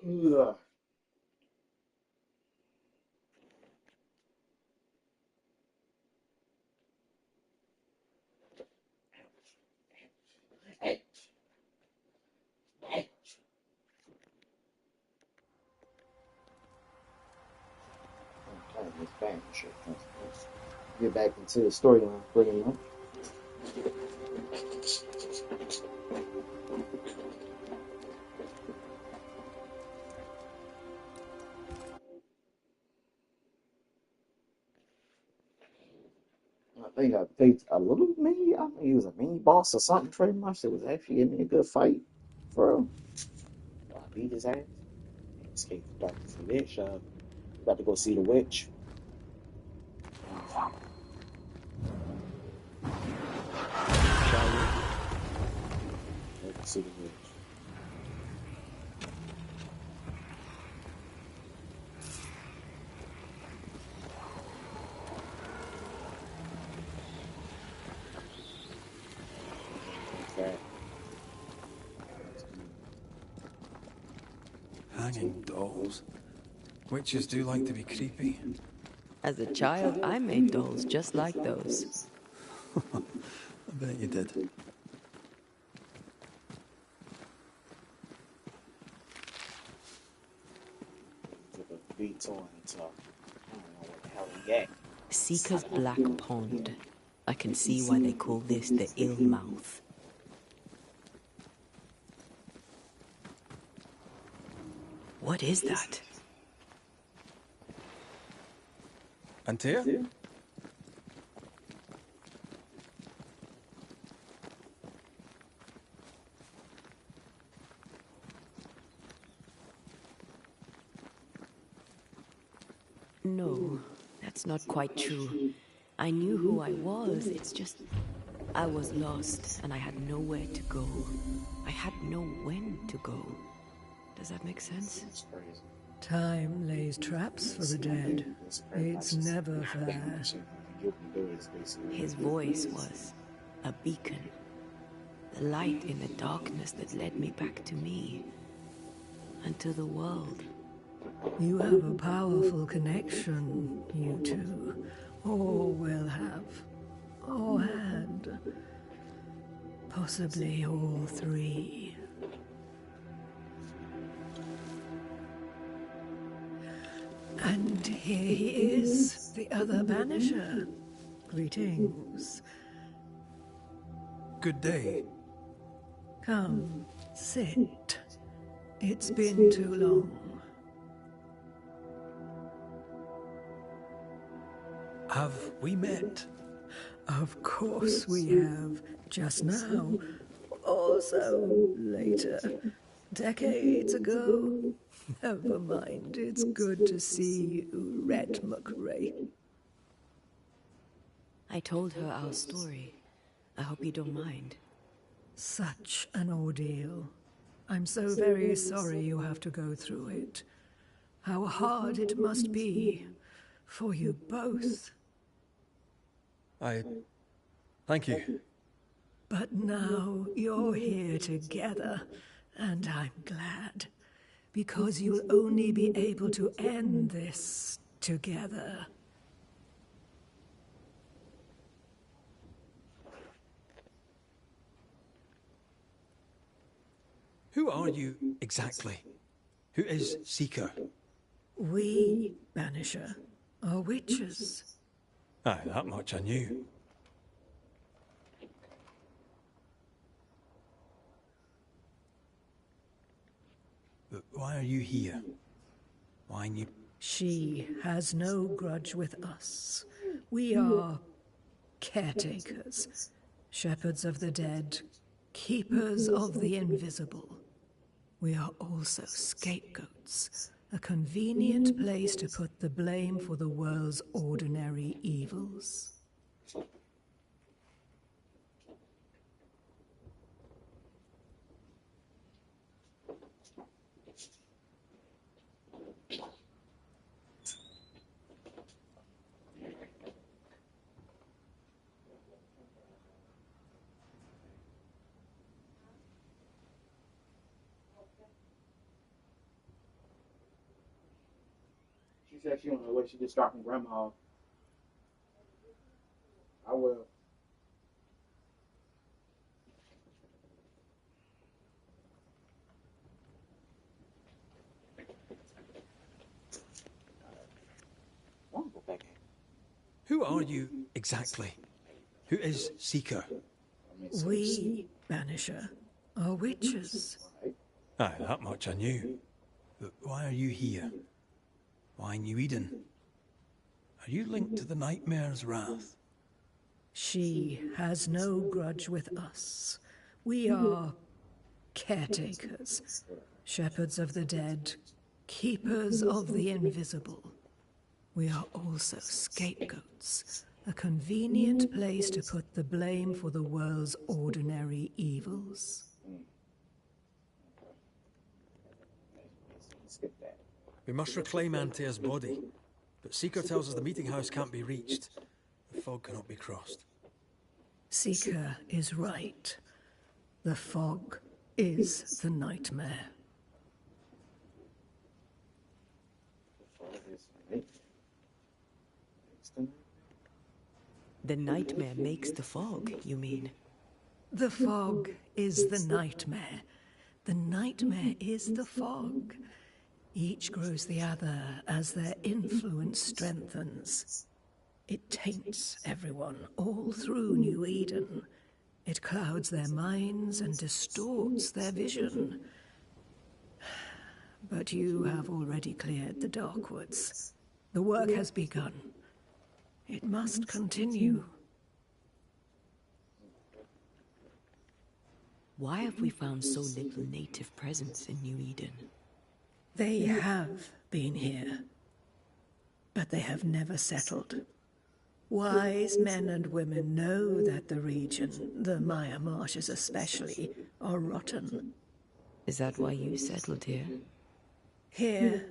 Ugh. I'm kind of this Banisher. Get back into the storyline pretty much. I think I faced a little mini. I think he was a mini boss or something. Pretty much, it was actually giving me a good fight, for real. I beat his ass. Escape the darkness of the witch. About to go see the witch. Shall we? Let's see the witch. Okay. Hanging dolls. Witches do like to be creepy. As a child, I made dolls just like those. I bet you did. Took a detour into I don't know what the hell he got. Seeker's Black Pond. I can see why they call this the Ill Mouth. What is that? Antea? No, that's not quite true. I knew who I was, it's just... I was lost, and I had nowhere to go. I had no when to go. Does that make sense? It's crazy. Time lays traps for the dead. It's never fair. His voice was a beacon. The light in the darkness that led me back to me. And to the world. You have a powerful connection, you two. Or will have. Or had. Possibly all three. And here he is, the other Banisher. Greetings. Good day. Come, sit. It's been too long. Have we met? Of course we have. Just now. Also later. Decades ago. Never mind. It's good to see you, Red McRae. I told her our story. I hope you don't mind. Such an ordeal. I'm so very sorry you have to go through it. How hard it must be for you both. Thank you. But now you're here together, and I'm glad. Because you'll only be able to end this together. Who are you exactly? Who is Seeker? We, Banisher, are witches. Aye, that much I knew. But why are you here? Why you... She has no grudge with us. We are caretakers, shepherds of the dead, keepers of the invisible. We are also scapegoats, a convenient place to put the blame for the world's ordinary evils. said she on the way. She just dropping grandma off. I will. I want to go back in. Who are you exactly? Who is Seeker? We, Banisher, are witches. Aye, that much I knew. But why are you here? Why New Eden? Are you linked to the Nightmare's wrath? She has no grudge with us. We are caretakers, shepherds of the dead, keepers of the invisible. We are also scapegoats, a convenient place to put the blame for the world's ordinary evils. Skip that. We must reclaim Antea's body, but Seeker tells us the meeting house can't be reached. The fog cannot be crossed. Seeker is right. The fog is the nightmare. The nightmare makes the fog, you mean? The fog is the nightmare. The nightmare is the fog. Each grows the other as their influence strengthens. It taints everyone all through New Eden. It clouds their minds and distorts their vision. But you have already cleared the Darkwoods. The work has begun. It must continue. Why have we found so little native presence in New Eden? They have been here, but they have never settled. Wise men and women know that the region, the Maya Marshes especially, are rotten. Is that why you settled here? Here,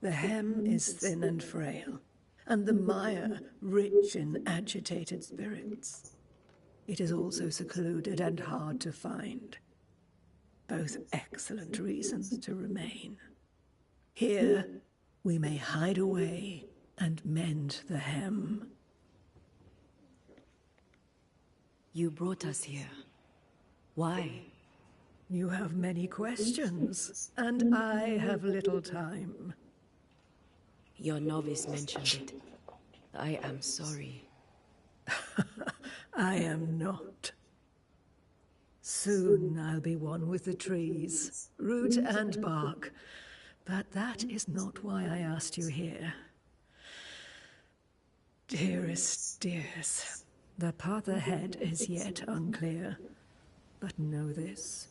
the hem is thin and frail, and the Maya rich in agitated spirits. It is also secluded and hard to find. Both excellent reasons to remain. Here, we may hide away and mend the hem. You brought us here. Why? You have many questions, and I have little time. Your novice mentioned it. I am sorry. I am not. Soon I'll be one with the trees, root and bark. But that is not why I asked you here. Dearest dears, the path ahead is yet unclear. But know this.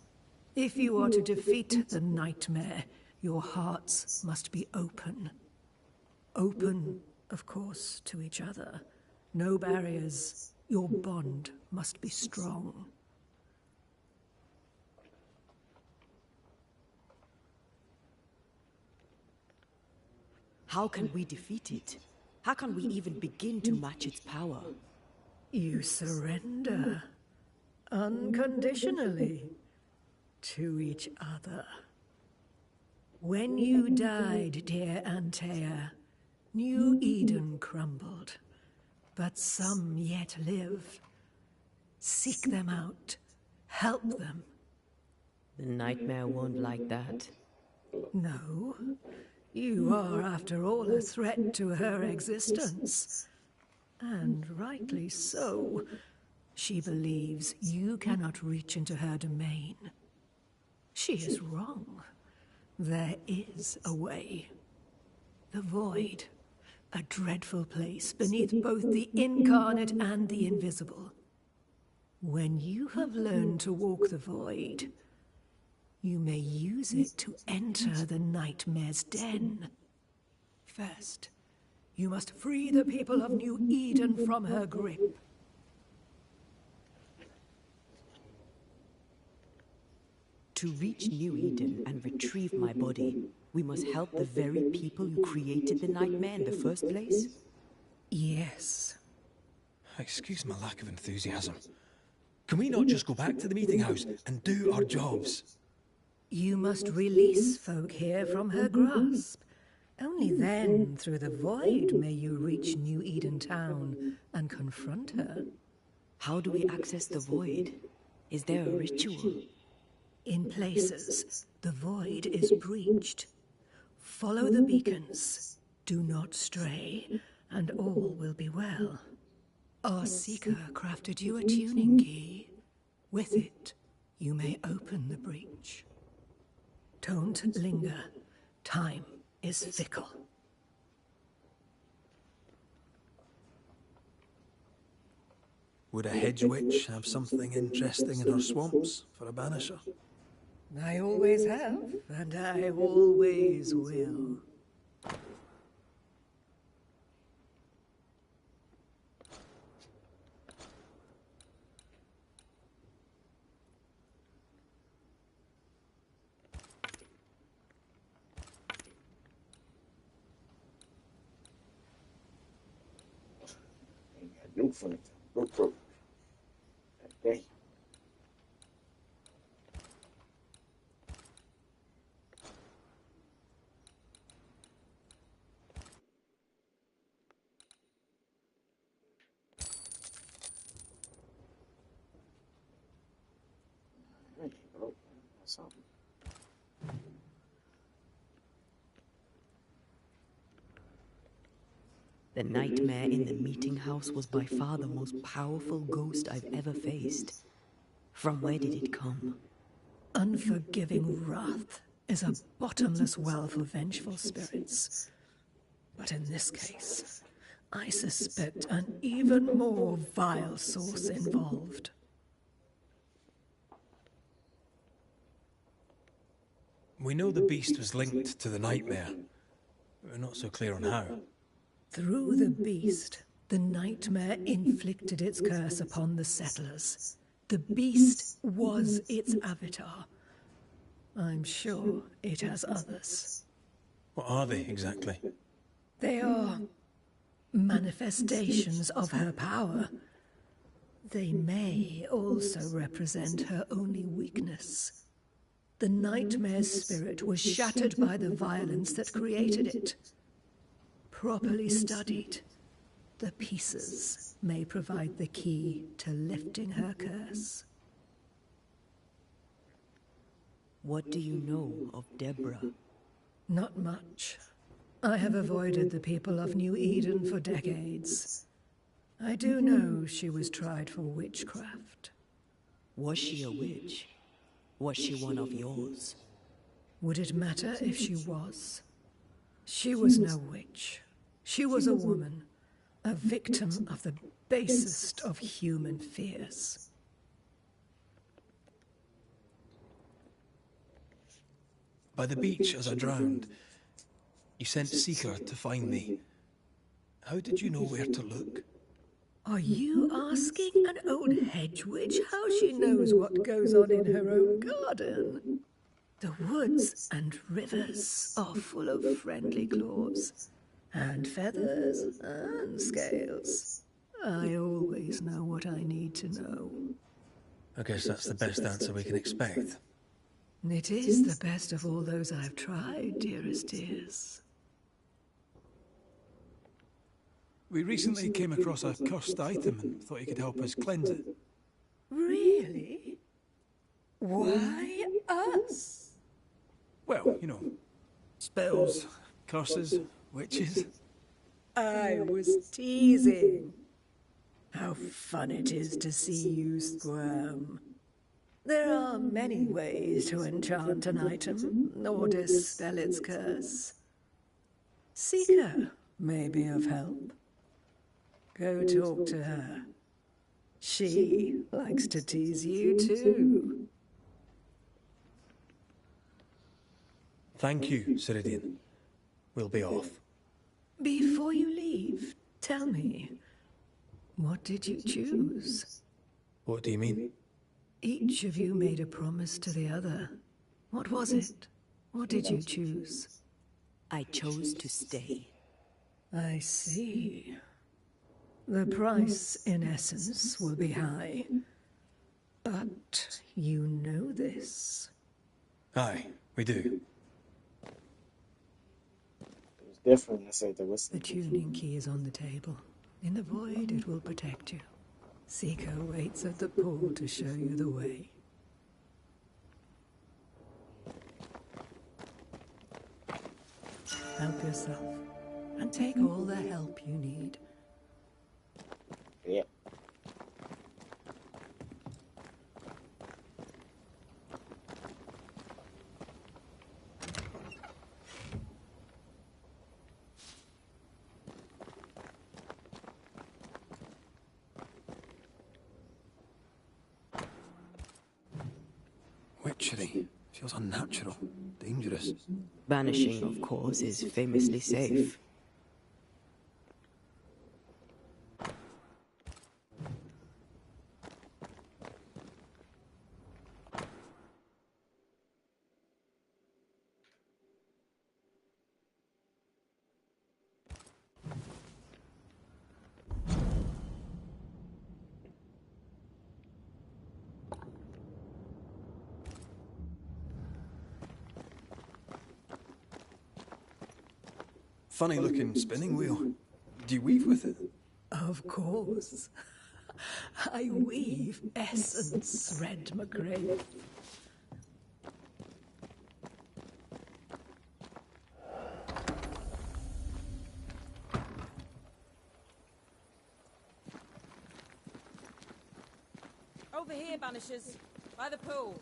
If you are to defeat the nightmare, your hearts must be open. Open, of course, to each other. No barriers. Your bond must be strong. How can we defeat it? How can we even begin to match its power? You surrender unconditionally to each other. When you died, dear Antea, New Eden crumbled, but some yet live. Seek them out. Help them. The nightmare won't like that. No. You are, after all, a threat to her existence. And rightly so. She believes you cannot reach into her domain. She is wrong. There is a way. The void. A dreadful place beneath both the incarnate and the invisible. When you have learned to walk the void, you may use it to enter the nightmare's den. First, you must free the people of New Eden from her grip. To reach New Eden and retrieve my body, we must help the very people who created the nightmare in the first place? Yes. Excuse my lack of enthusiasm. Can we not just go back to the meeting house and do our jobs? You must release folk here from her grasp Only then, through the void, may you reach New Eden Town and confront her. How do we access the void? Is there a ritual? In places, the void is breached. Follow the beacons. Do not stray, and all will be well. Our seeker crafted you a tuning key. With it, you may open the breach. Don't linger. Time is fickle. Would a hedge witch have something interesting in her swamps for a banisher? I always have, and I always will. Ain't got no fun. Broke. Okay. Alright, bro. That's something. The nightmare in the meeting house was by far the most powerful ghost I've ever faced. From where did it come? Unforgiving wrath is a bottomless well for vengeful spirits. But in this case, I suspect an even more vile source involved. We know the beast was linked to the nightmare. We're not so clear on how. Through the beast, the nightmare inflicted its curse upon the settlers. The beast was its avatar. I'm sure it has others. What are they exactly? They are manifestations of her power. They may also represent her only weakness. The nightmare's spirit was shattered by the violence that created it. Properly studied, the pieces may provide the key to lifting her curse. What do you know of Deborah? Not much. I have avoided the people of New Eden for decades. I do know she was tried for witchcraft. Was she a witch? Was she one of yours? Would it matter if she was? She was no witch. She was a woman, a victim of the basest of human fears. By the beach as I drowned, you sent Seeker to find me. How did you know where to look? Are you asking an old hedge witch how she knows what goes on in her own garden? The woods and rivers are full of friendly claws, and feathers and scales. I always know what I need to know. I guess that's the best answer we can expect. It is the best of all those I've tried, dearest dears. We recently came across a cursed item and thought you could help us cleanse it. Really? Why us? Well, spells, curses, witches. I was teasing. How fun it is to see you squirm. There are many ways to enchant an item or dispel its curse. Seeker may be of help. Go talk to her. She likes to tease you too. Thank you, Ceridian. We'll be off. Before you leave, tell me, what did you choose? What do you mean? Each of you made a promise to the other. What was it? What did you choose? I chose to stay. I see. The price, in essence, will be high. But you know this. Aye, we do. Definitely, I said that was The tuning key is on the table. In the void, it will protect you. Seeker waits at the pool to show you the way. Help yourself, and take all the help you need. yeah. Witchery. Feels unnatural. Dangerous. Banishing, of course, is famously safe. Funny looking spinning wheel. Do you weave with it? Of course. I weave essence, Red McGrath. Over here, Banishers. By the pool.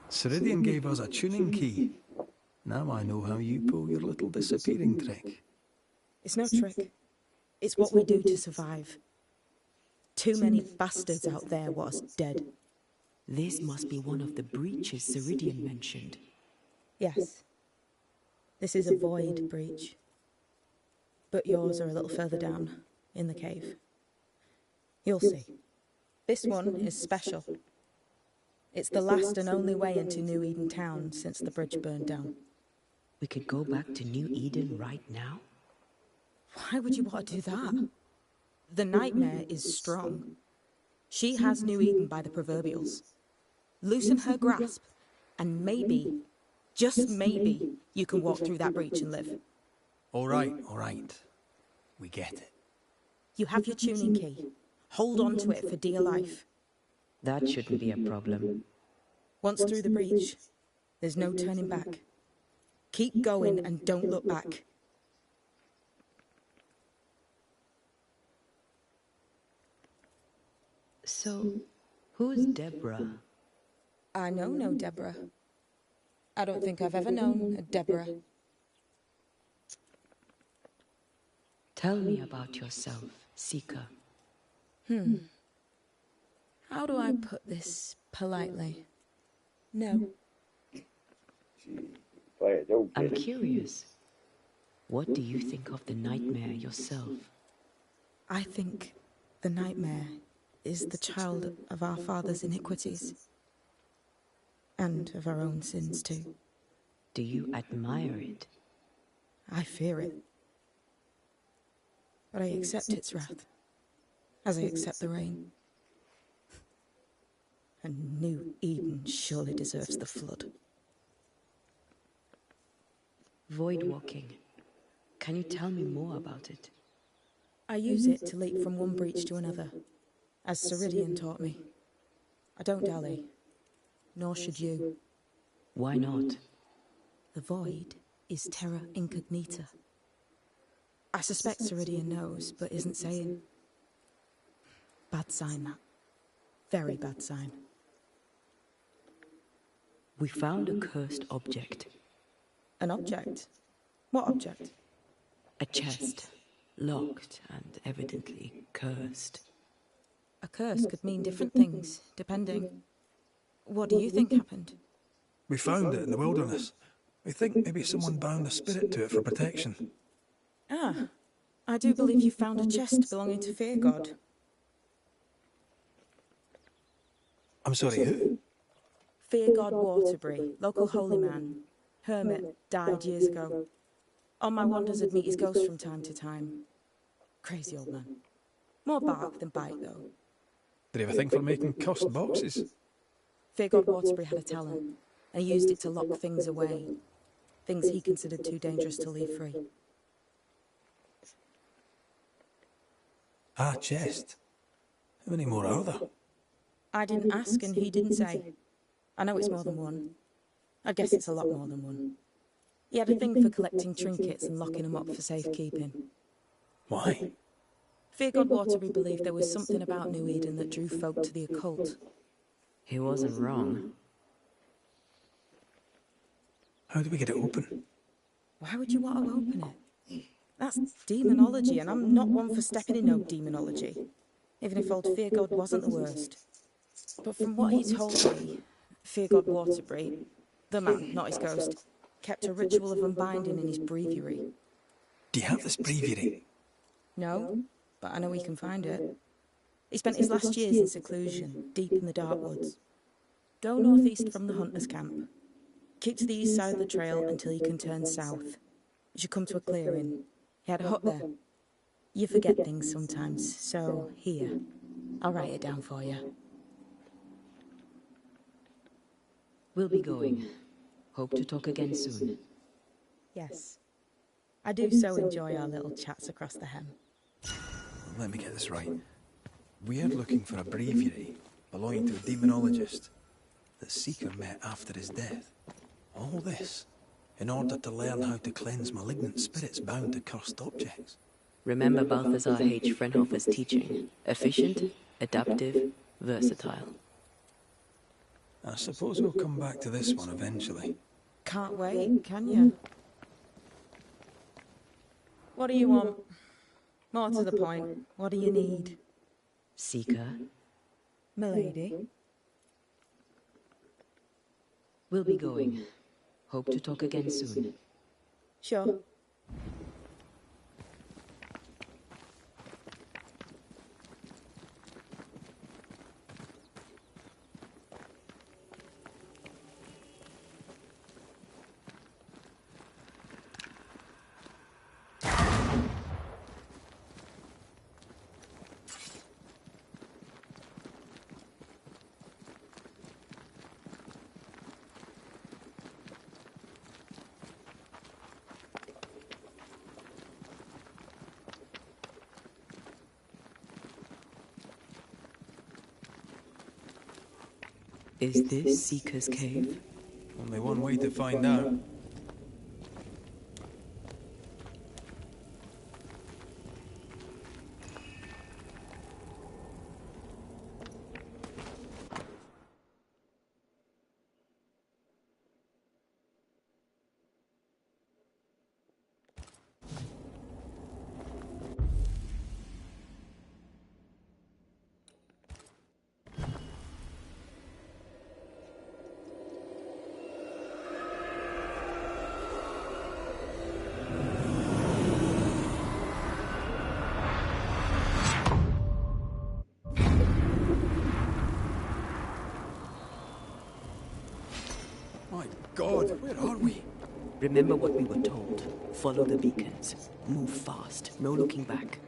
Ceridian gave us a tuning key. Now I know how you pull your little disappearing trick. It's no trick. It's what we do to survive. Too many bastards out there want us dead. This must be one of the breaches Ceridian mentioned. Yes. This is a void breach. But yours are a little further down, in the cave. You'll see. This one is special. It's the last and only way into New Eden Town since the bridge burned down. We could go back to New Eden right now? Why would you want to do that? The nightmare is strong. She has New Eden by the proverbials. Loosen her grasp, and maybe, just maybe, you can walk through that breach and live. All right, all right. We get it. You have your tuning key. Hold on to it for dear life. That shouldn't be a problem. Once through the breach, there's no turning back. Keep going and don't look back. So, who's Deborah? I know no Deborah. I don't think I've ever known a Deborah. Tell me about yourself, Seeker. How do I put this politely? No. I'm curious. What do you think of the nightmare yourself? I think the nightmare is the child of our father's iniquities. And of our own sins too. Do you admire it? I fear it. But I accept its wrath, as I accept the rain. And New Eden surely deserves the flood. Void walking. Can you tell me more about it? I use it to leap from one breach to another, as Ceridian taught me. I don't dally, nor should you. Why not? The void is terra incognita. I suspect Ceridian knows, but isn't saying. Bad sign, that. Very bad sign. We found a cursed object. An object? What object? A chest. Locked and evidently cursed. A curse could mean different things, depending. What do you think happened? We found it in the wilderness. We think maybe someone bound a spirit to it for protection. Ah, I do believe you found a chest belonging to Fear God. I'm sorry, who? Fear God Waterbury, local holy man. Hermit, died years ago. On my wanders I'd meet his ghost from time to time. Crazy old man. More bark than bite, though. Did he have a thing for making cussed boxes? Fear God Waterbury had a talent, and he used it to lock things away. Things he considered too dangerous to leave free. Ah, chest. How many more are there? I didn't ask, and he didn't say. I know it's more than one. I guess it's a lot more than one. He had a thing for collecting trinkets and locking them up for safekeeping. Why? Fear God Waterbury believed there was something about New Eden that drew folk to the occult. He wasn't wrong. How do we get it open? Why would you want to open it? That's demonology, and I'm not one for stepping in no demonology, even if old Fear God wasn't the worst. But from what he told me, Fear God Waterbury, the man, not his ghost, kept a ritual of unbinding in his breviary. Do you have this breviary? No, but I know he can find it. He spent his last years in seclusion, deep in the dark woods. Go northeast from the hunter's camp. Keep to the east side of the trail until you can turn south. You should come to a clearing. He had a hut there. You forget things sometimes, so here, I'll write it down for you. We'll be going. Hope to talk again soon. Yes. I do so enjoy our little chats across the hem. Let me get this right. We're looking for a breviary belonging to a demonologist that Seeker met after his death. All this in order to learn how to cleanse malignant spirits bound to cursed objects. Remember Balthazar H. Frenhofer's teaching. Efficient, adaptive, versatile. I suppose we'll come back to this one eventually. Can't wait, can you? What do you want? More to the point, what do you need? Seeker, Milady? we'll be going. Hope to talk again soon. Sure. Is this Seeker's cave? Only one way to find out. My God, where are we? Remember what we were told. Follow the beacons. Move fast. No looking back.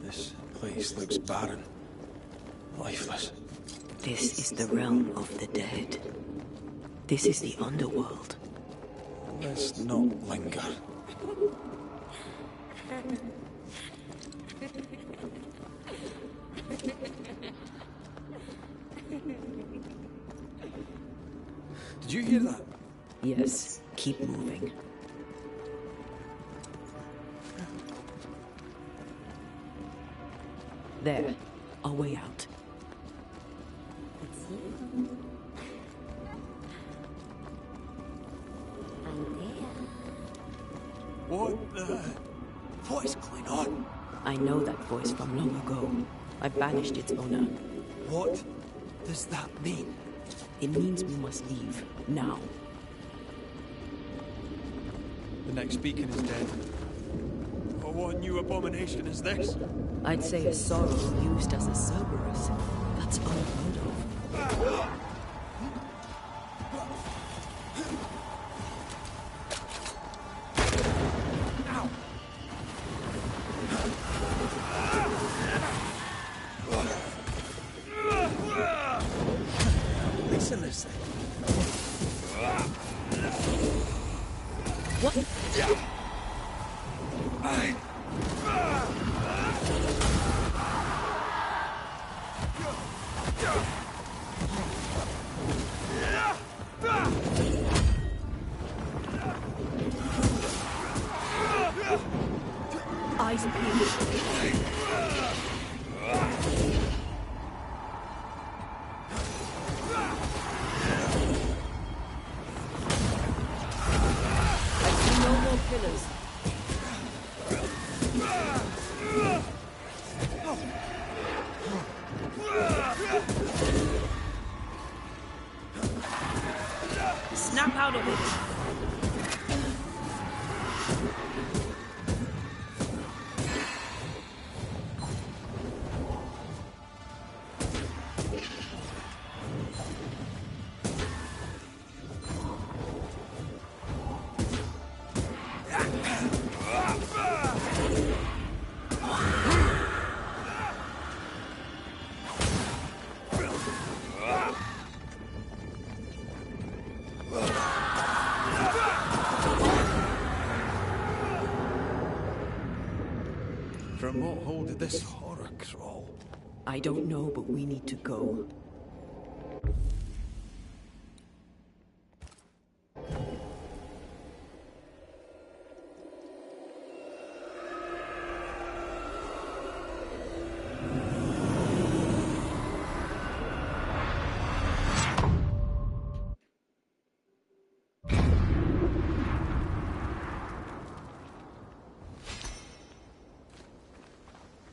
This place looks barren. Lifeless. This is the realm of the dead. This is the underworld. Let's not linger. Did you hear that? Yes, keep moving. There, our way out. What is going on? I know that voice from long ago. I banished its owner. What does that mean? It means we must leave, now. The next beacon is dead. what new abomination is this? I'd say a sorrow used as a Cerberus. That's unheard of. Listen this thing. What? Eyes peeled. I see no more pillars. Snap out of it. From what hole did this horror crawl? I don't know, but we need to go.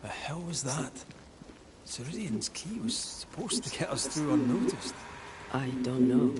The hell was that? Ceridian's key was supposed to get us through unnoticed. I don't know.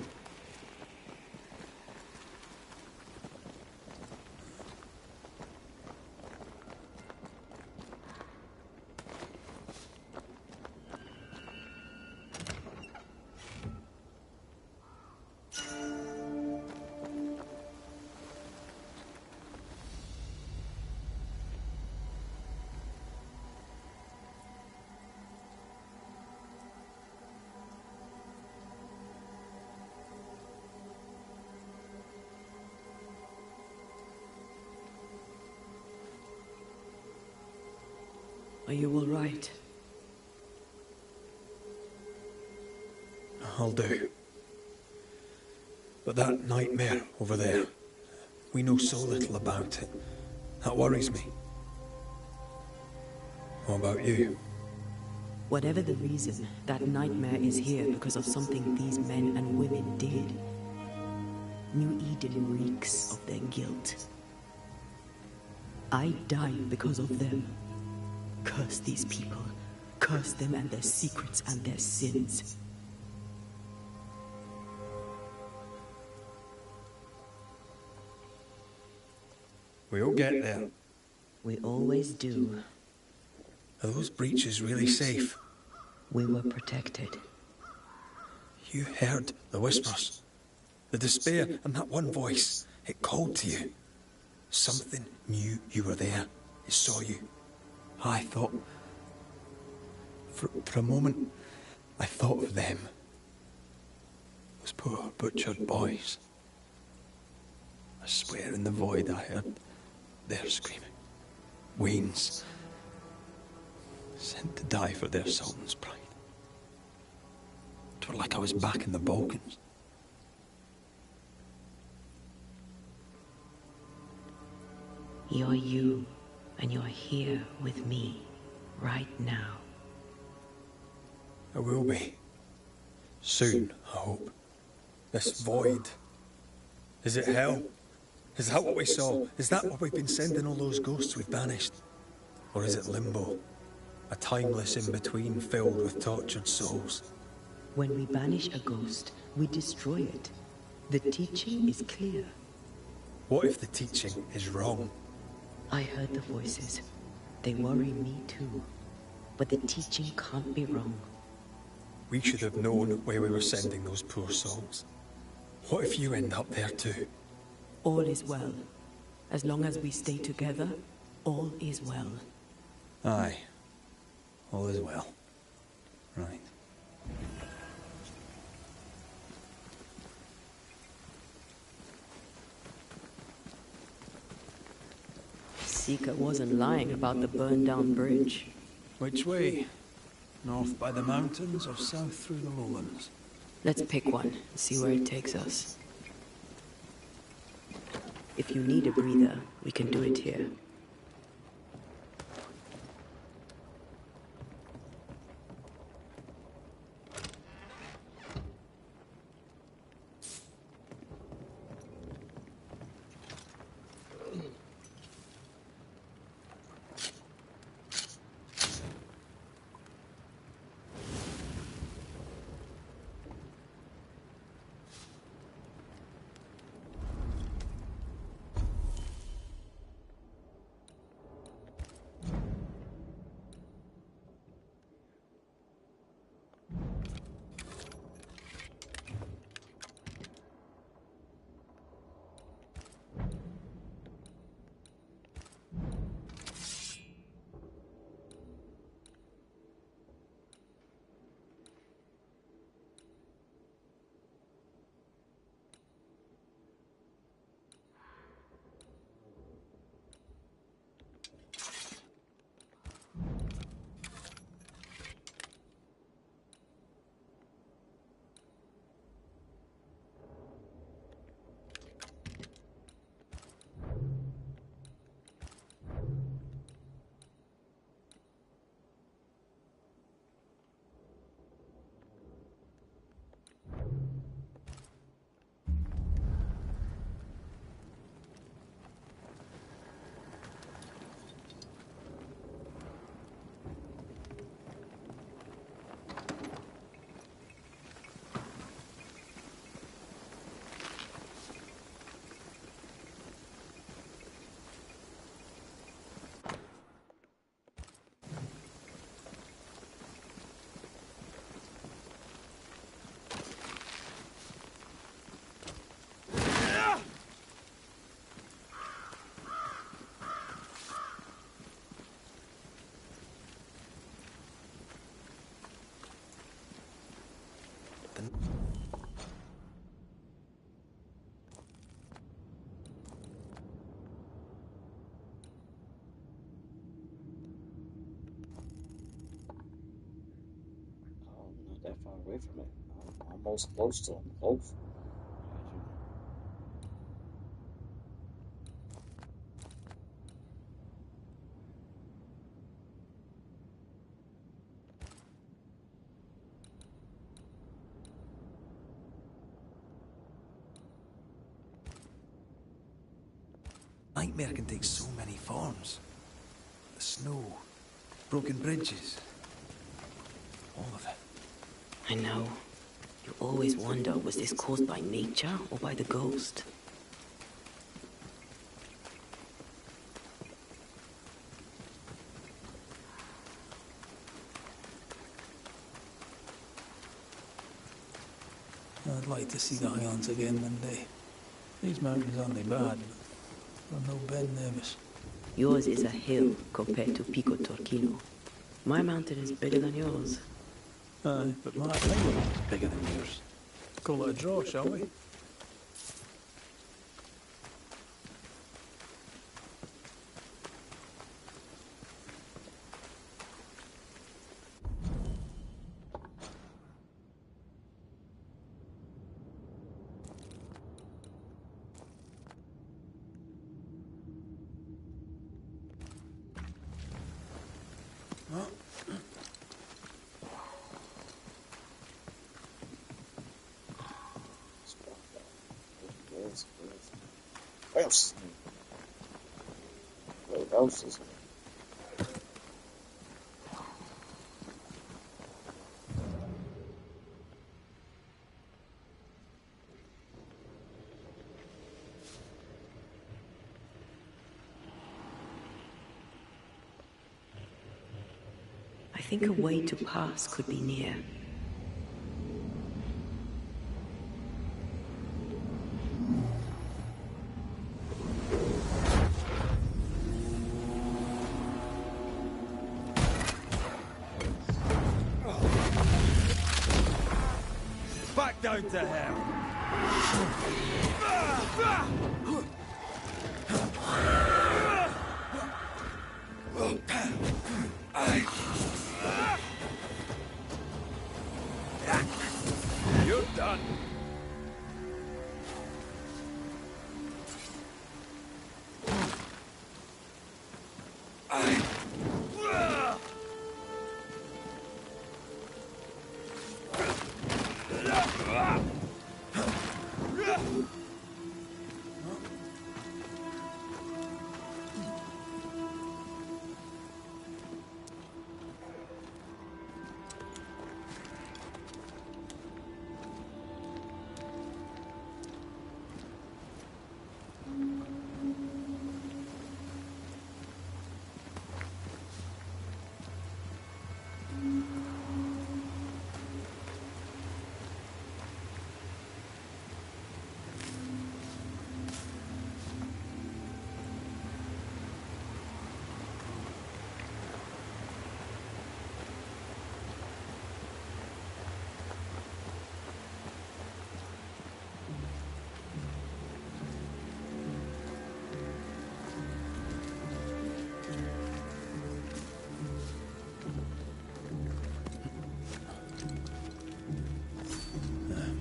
Are you all right? I'll do. But that nightmare over there, we know so little about it. That worries me. What about you? Whatever the reason, that nightmare is here because of something these men and women did. New Eden reeks of their guilt. I died because of them. Curse these people. Curse them and their secrets and their sins. We'll get there. We always do. Are those breaches really safe? We were protected. You heard the whispers, the despair, and that one voice. It called to you. Something knew you were there. It saw you. I thought... For a moment, I thought of them. Those poor butchered boys. I swear in the void I heard their screaming. Wains. Sent to die for their sultan's pride. It was like I was back in the Balkans. You're you, and you're here with me, right now. I will be. Soon, I hope. This void. Is it hell? Is that what we saw? Is that what we've been sending all those ghosts we've banished? Or is it limbo? A timeless in-between filled with tortured souls? When we banish a ghost, we destroy it. The teaching is clear. What if the teaching is wrong? I heard the voices. They worry me too. But the teaching can't be wrong. We should have known where we were sending those poor souls. What if you end up there too? All is well. As long as we stay together, all is well. Aye. All is well. Right. Seeker wasn't lying about the burned-down bridge. Which way? North by the mountains or south through the lowlands? Let's pick one and see where it takes us. If you need a breather, we can do it here. I'm not that far away from it. I'm almost close to them, hopefully. Nightmare can take so many forms. The snow, broken bridges, all of it. I know. You always wonder, was this caused by nature or by the ghost? I'd like to see the Highlands again one day. These mountains aren't they bad, but I'm no Ben Nevis. Yours is a hill compared to Pico Torquino. My mountain is bigger than yours. Aye, but my Highland is bigger than yours. Call it a draw, shall we? Where else? Where else is it? think a way to pass could be near. Back down to hell! You're done!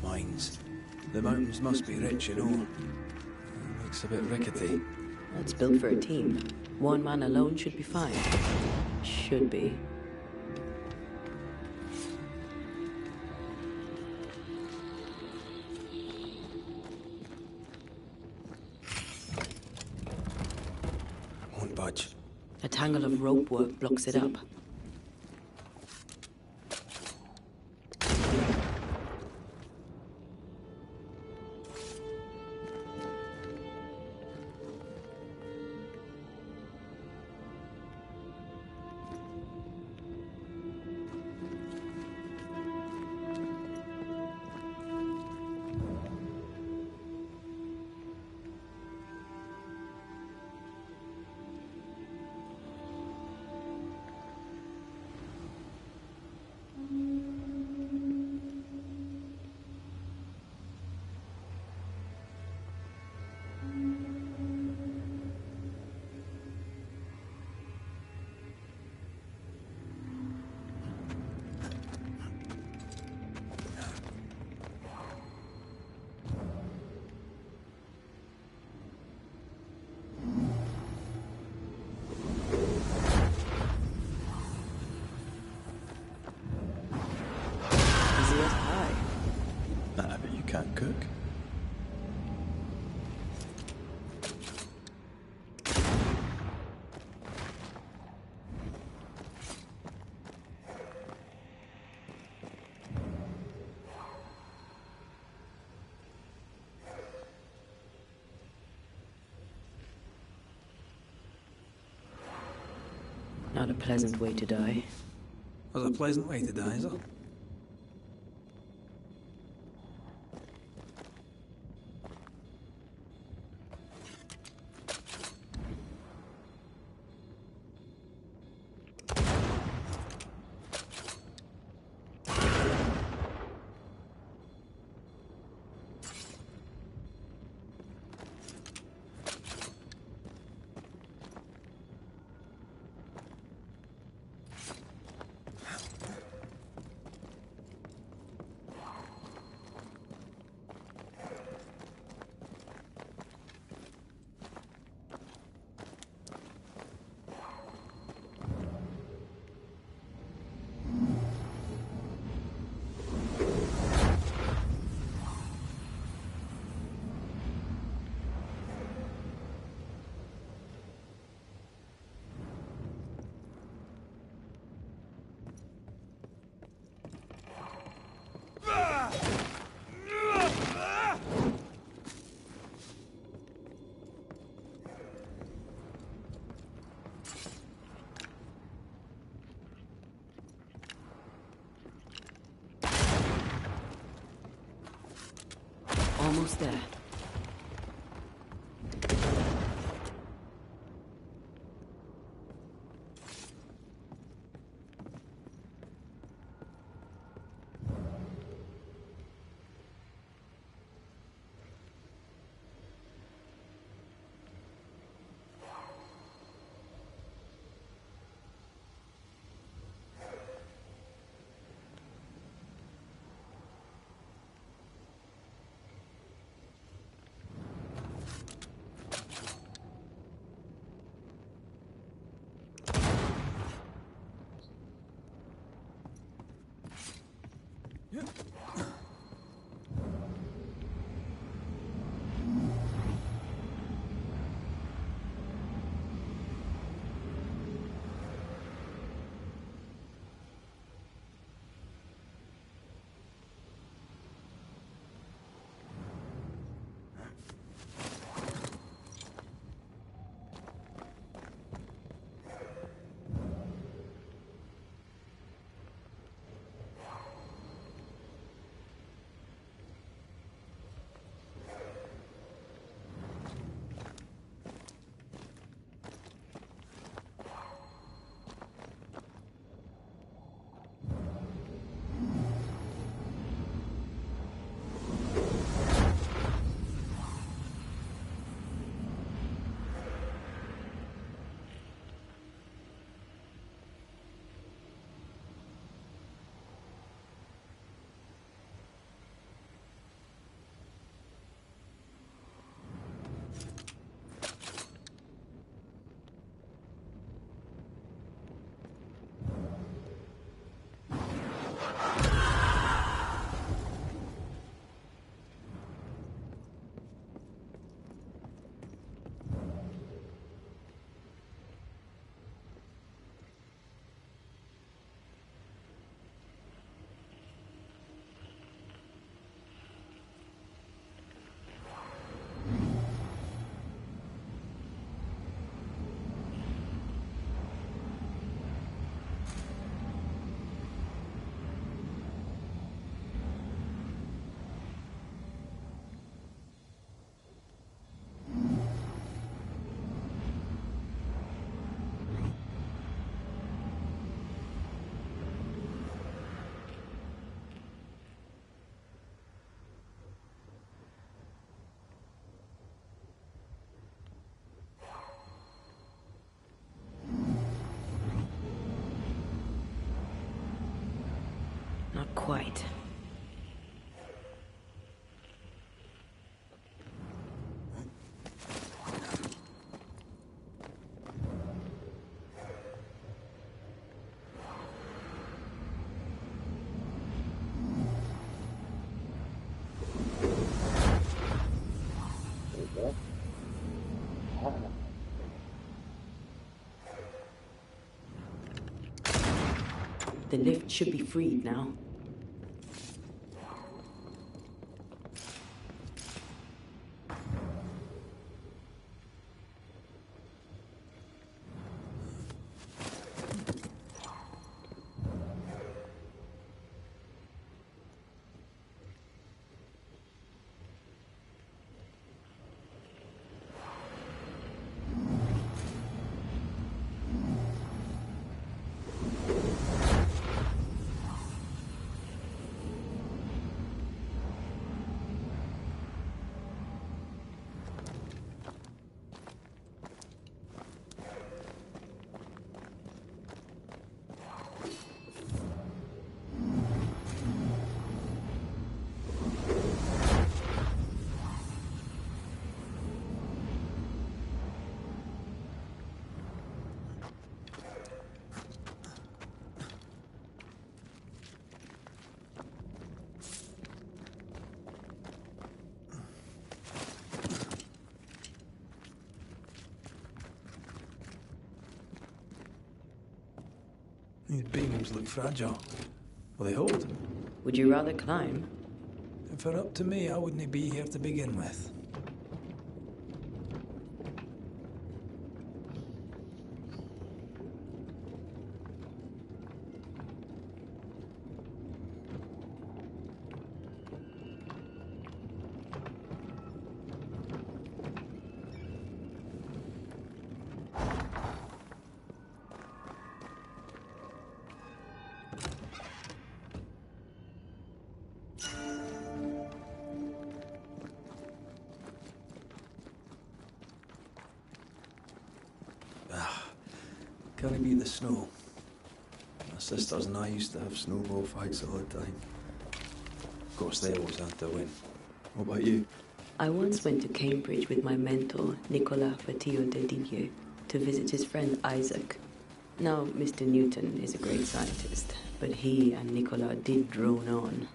Mines. The mountains must be rich in ore. Looks a bit rickety. It's built for a team. One man alone should be fine. Should be. Won't budge. A tangle of rope work blocks it up. I bet you can't cook. Not a pleasant way to die. There's a pleasant way to die, is there? almost there. Not quite. There you go. Ah, The lift should be freed now. These beams look fragile. Will they hold? Would you rather climb? If it were up to me, I wouldn't be here to begin with. Can I beat the snow? My sisters and I used to have snowball fights all the time. Of course, they always had to win. What about you? I once went to Cambridge with my mentor, Nicolas Fatio de Didier, to visit his friend Isaac. Now, Mr. Newton is a great scientist, but he and Nicolas did drone on.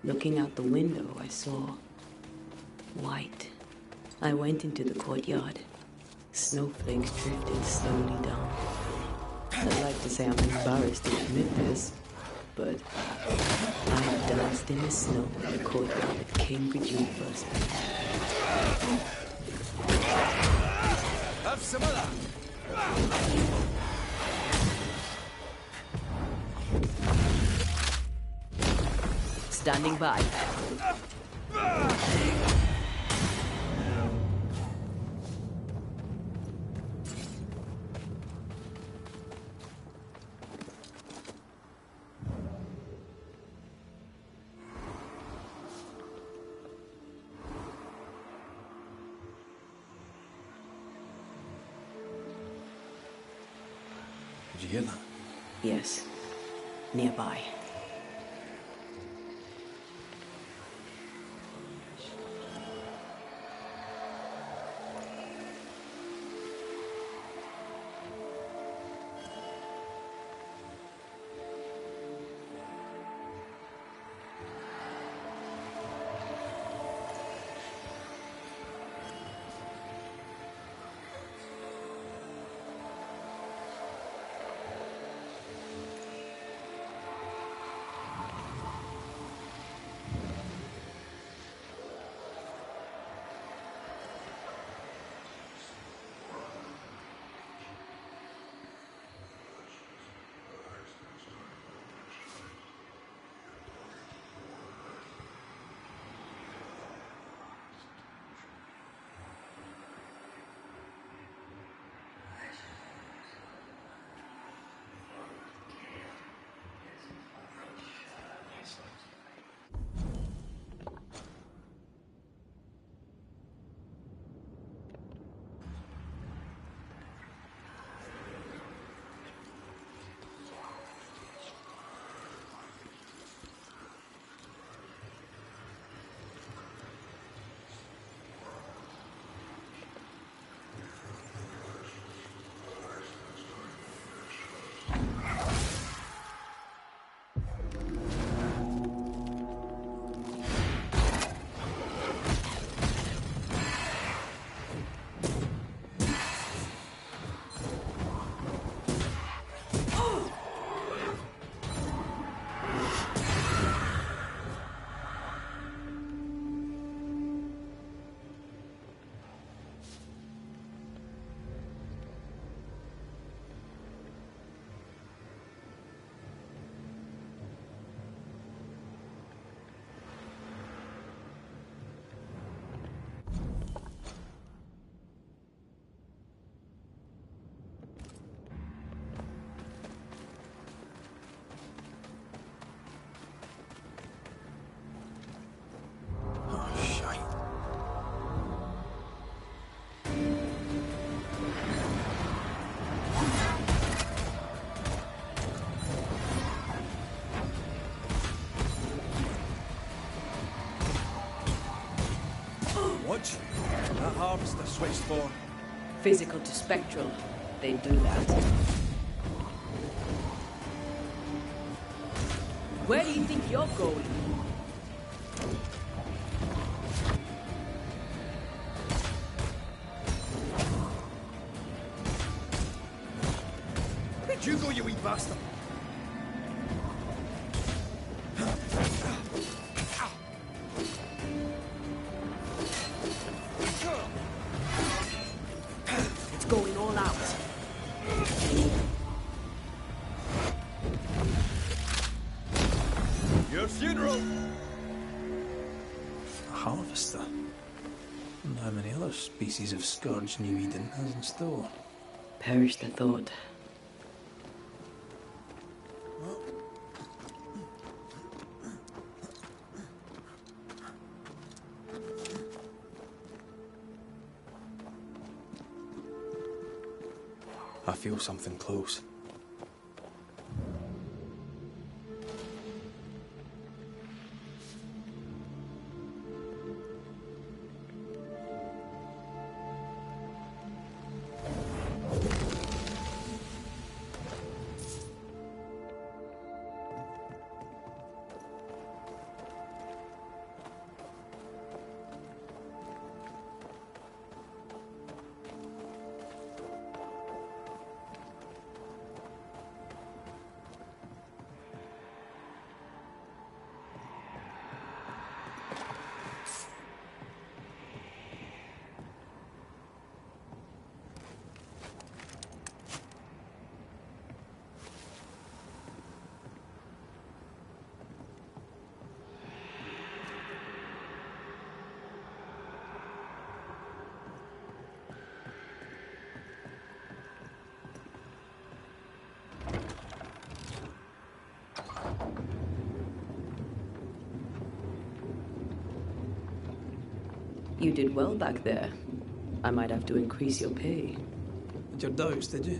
Looking out the window, I saw white. I went into the courtyard. Snowflakes drifted slowly down. I'd like to say I'm embarrassed to admit this, but I danced in the snow in the courtyard at Cambridge University. Have some of that! Standing by. Did you hear that? Yes, nearby. Oh, shite. Watch. That harvester switched for. Physical to spectral. They do that. Where do you think you're going? Where'd you go, you wee bastard? It's going all out. Your funeral! A harvester? And how many other species of scourge New Eden has in store? Perish the thought. I feel something close. You did well back there. I might have to increase your pay. Had your doubts, did you?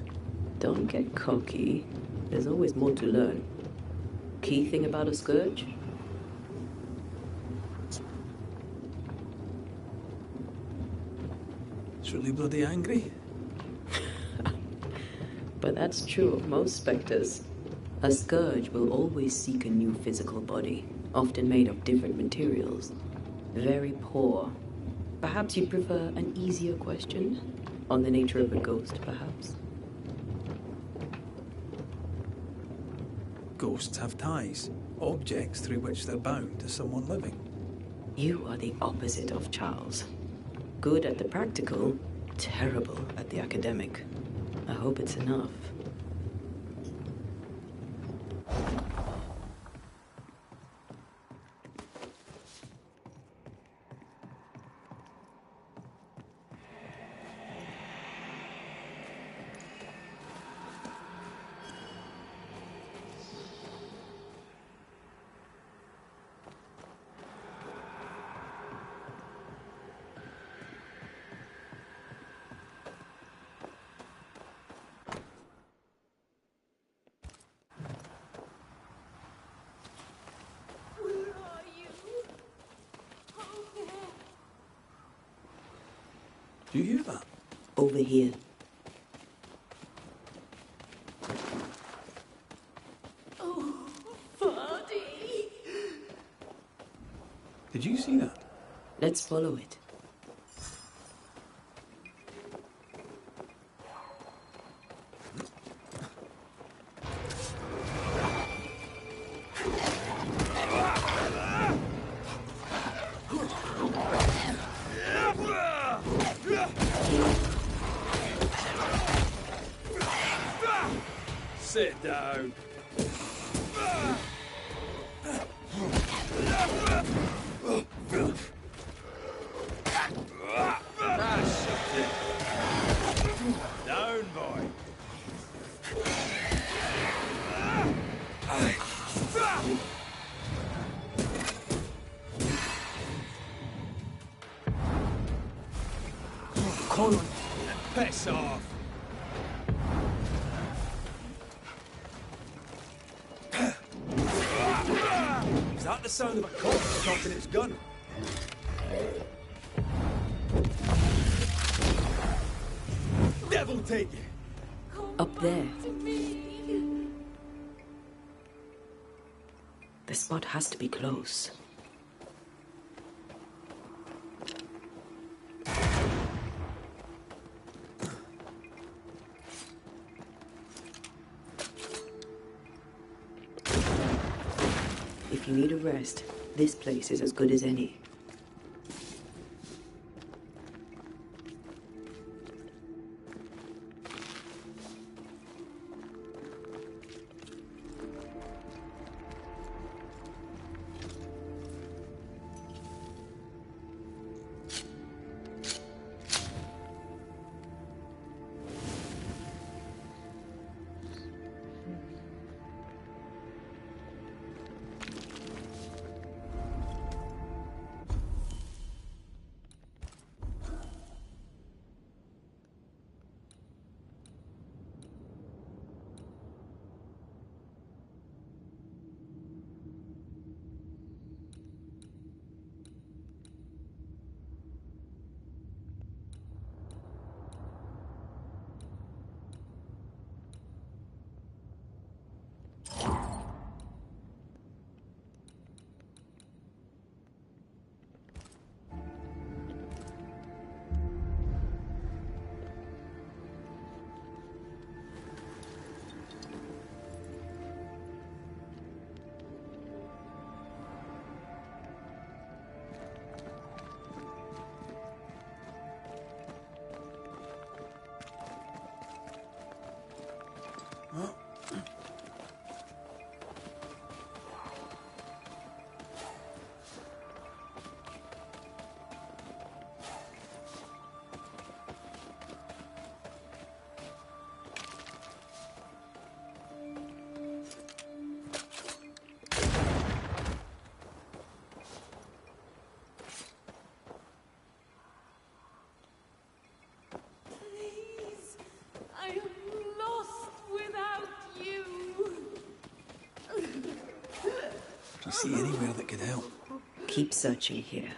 Don't get cocky. There's always more to learn. Key thing about a scourge? It's really bloody angry. But that's true of most spectres. A scourge will always seek a new physical body, often made of different materials. Very poor. Perhaps you prefer an easier question? On the nature of a ghost, perhaps? Ghosts have ties, objects through which they're bound to someone living. You are the opposite of Charles. Good at the practical, terrible at the academic. I hope it's enough. Do you hear that? Over here. Did you see that? Let's follow it. Sit down. Shut it. Down, boy. Come on. Piss off. Is that the sound of a corpse cocking its gun? Devil take you! Up there. The spot has to be close. If you need a rest, this place is as good as any. Please, I am lost without you. Do you see anywhere that could help? Keep searching here.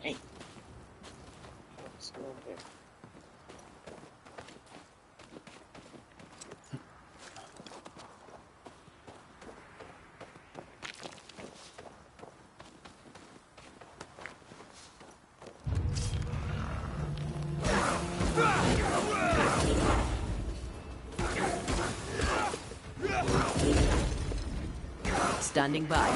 Hey, what's going on there? Standing by.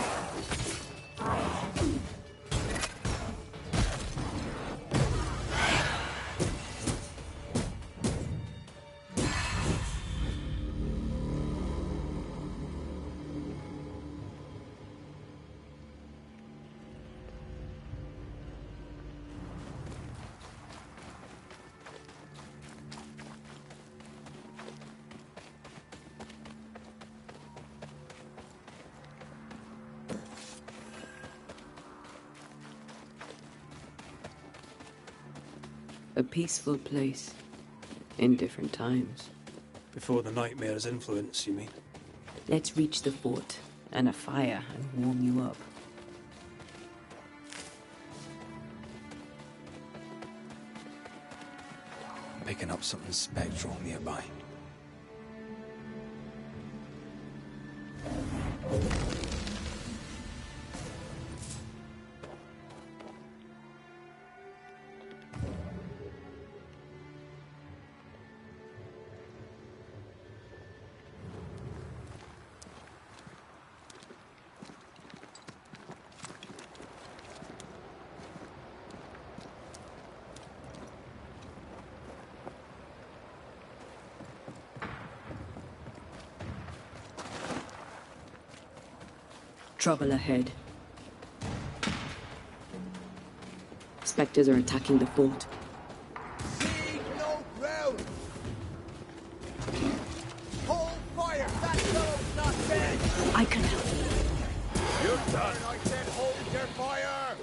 A peaceful place. In different times. Before the nightmare's influence, you mean? Let's reach the fort and a fire and warm you up. I'm picking up something spectral nearby. Trouble ahead. Spectres are attacking the fort. Leave no ground! Hold fire! That fellow's not dead! I can help. You're done! I said hold your fire!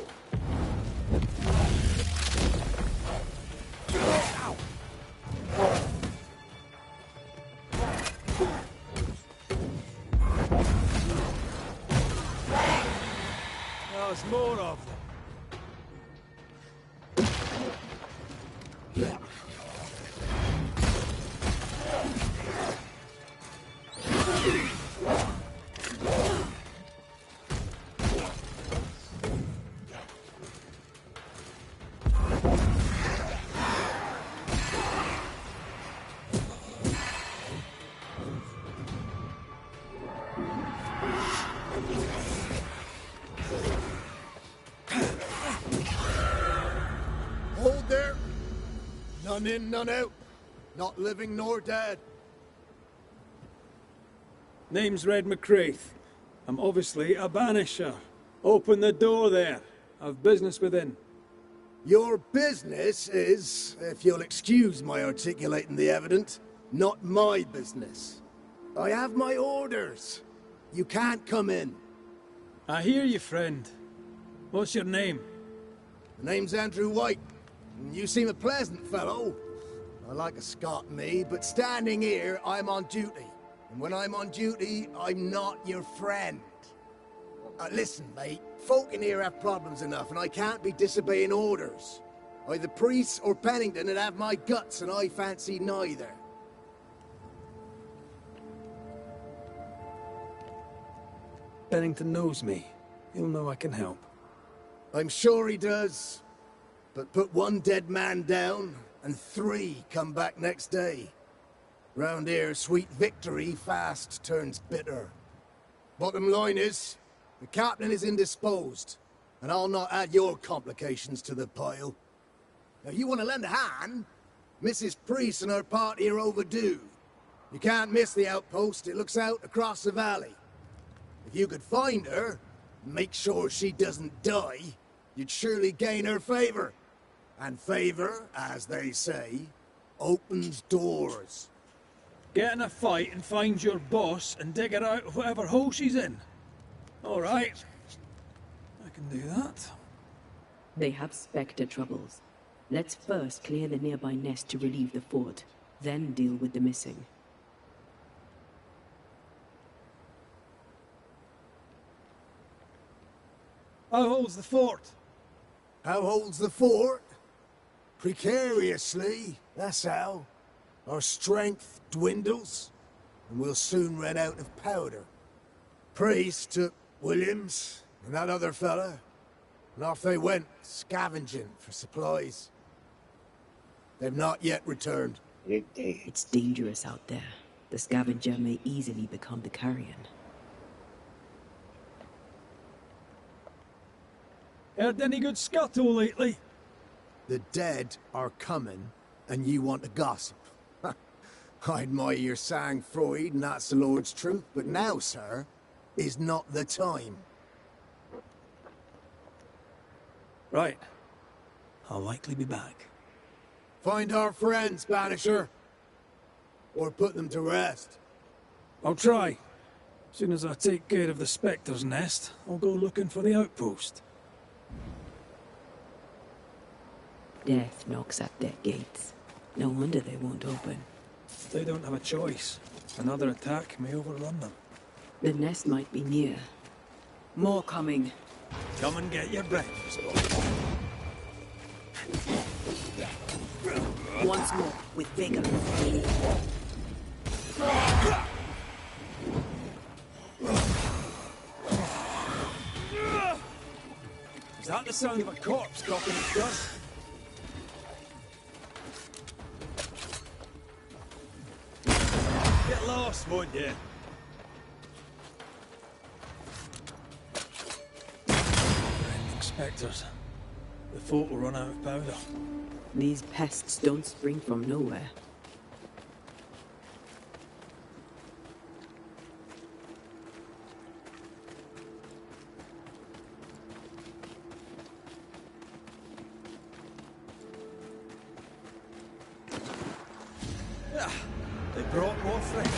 There's more of them. Hold there! None in, none out. Not living nor dead. Name's Red McCraith. I'm obviously a banisher. Open the door there. I've business within. Your business is, if you'll excuse my articulating the evident, not my business. I have my orders. You can't come in. I hear you, friend. What's your name? The name's Andrew White. You seem a pleasant fellow. I like a Scot, me, but standing here, I'm on duty. And when I'm on duty, I'm not your friend. Listen, mate, folk in here have problems enough, and I can't be disobeying orders. Either priests or Pennington would have my guts, and I fancy neither. Bennington knows me. He'll know I can help. I'm sure he does. But put one dead man down, and 3 come back next day. Round here, sweet victory fast turns bitter. Bottom line is, the captain is indisposed, and I'll not add your complications to the pile. Now, you want to lend a hand? Mrs. Priest and her party are overdue. You can't miss the outpost. It looks out across the valley. If you could find her, and make sure she doesn't die, you'd surely gain her favor. And favor, as they say, opens doors. Get in a fight and find your boss and dig her out of whatever hole she's in. All right. I can do that. They have Spectre troubles. Let's first clear the nearby nest to relieve the fort, then deal with the missing. How holds the fort? How holds the fort? Precariously, that's how. Our strength dwindles, and we'll soon run out of powder. Priest took Williams and that other fella, and off they went, scavenging for supplies. They've not yet returned. It's dangerous out there. The scavenger may easily become the carrion. Heard any good scuttle lately? The dead are coming, and you want to gossip. I admire your sang-froid, and that's the Lord's truth, but now, sir, is not the time. Right. I'll likely be back. Find our friends, Banisher. Or put them to rest. I'll try. Soon as I take care of the Spectre's nest, I'll go looking for the outpost. Death knocks at their gates. No wonder they won't open. They don't have a choice. Another attack may overrun them. The nest might be near. More coming. Come and get your breakfast, boy. Once more, with vigor. Is that the sound of a corpse cocking its gun? Get lost, won't you? Ending spectres. The fort will run out of powder. These pests don't spring from nowhere. They brought more friends.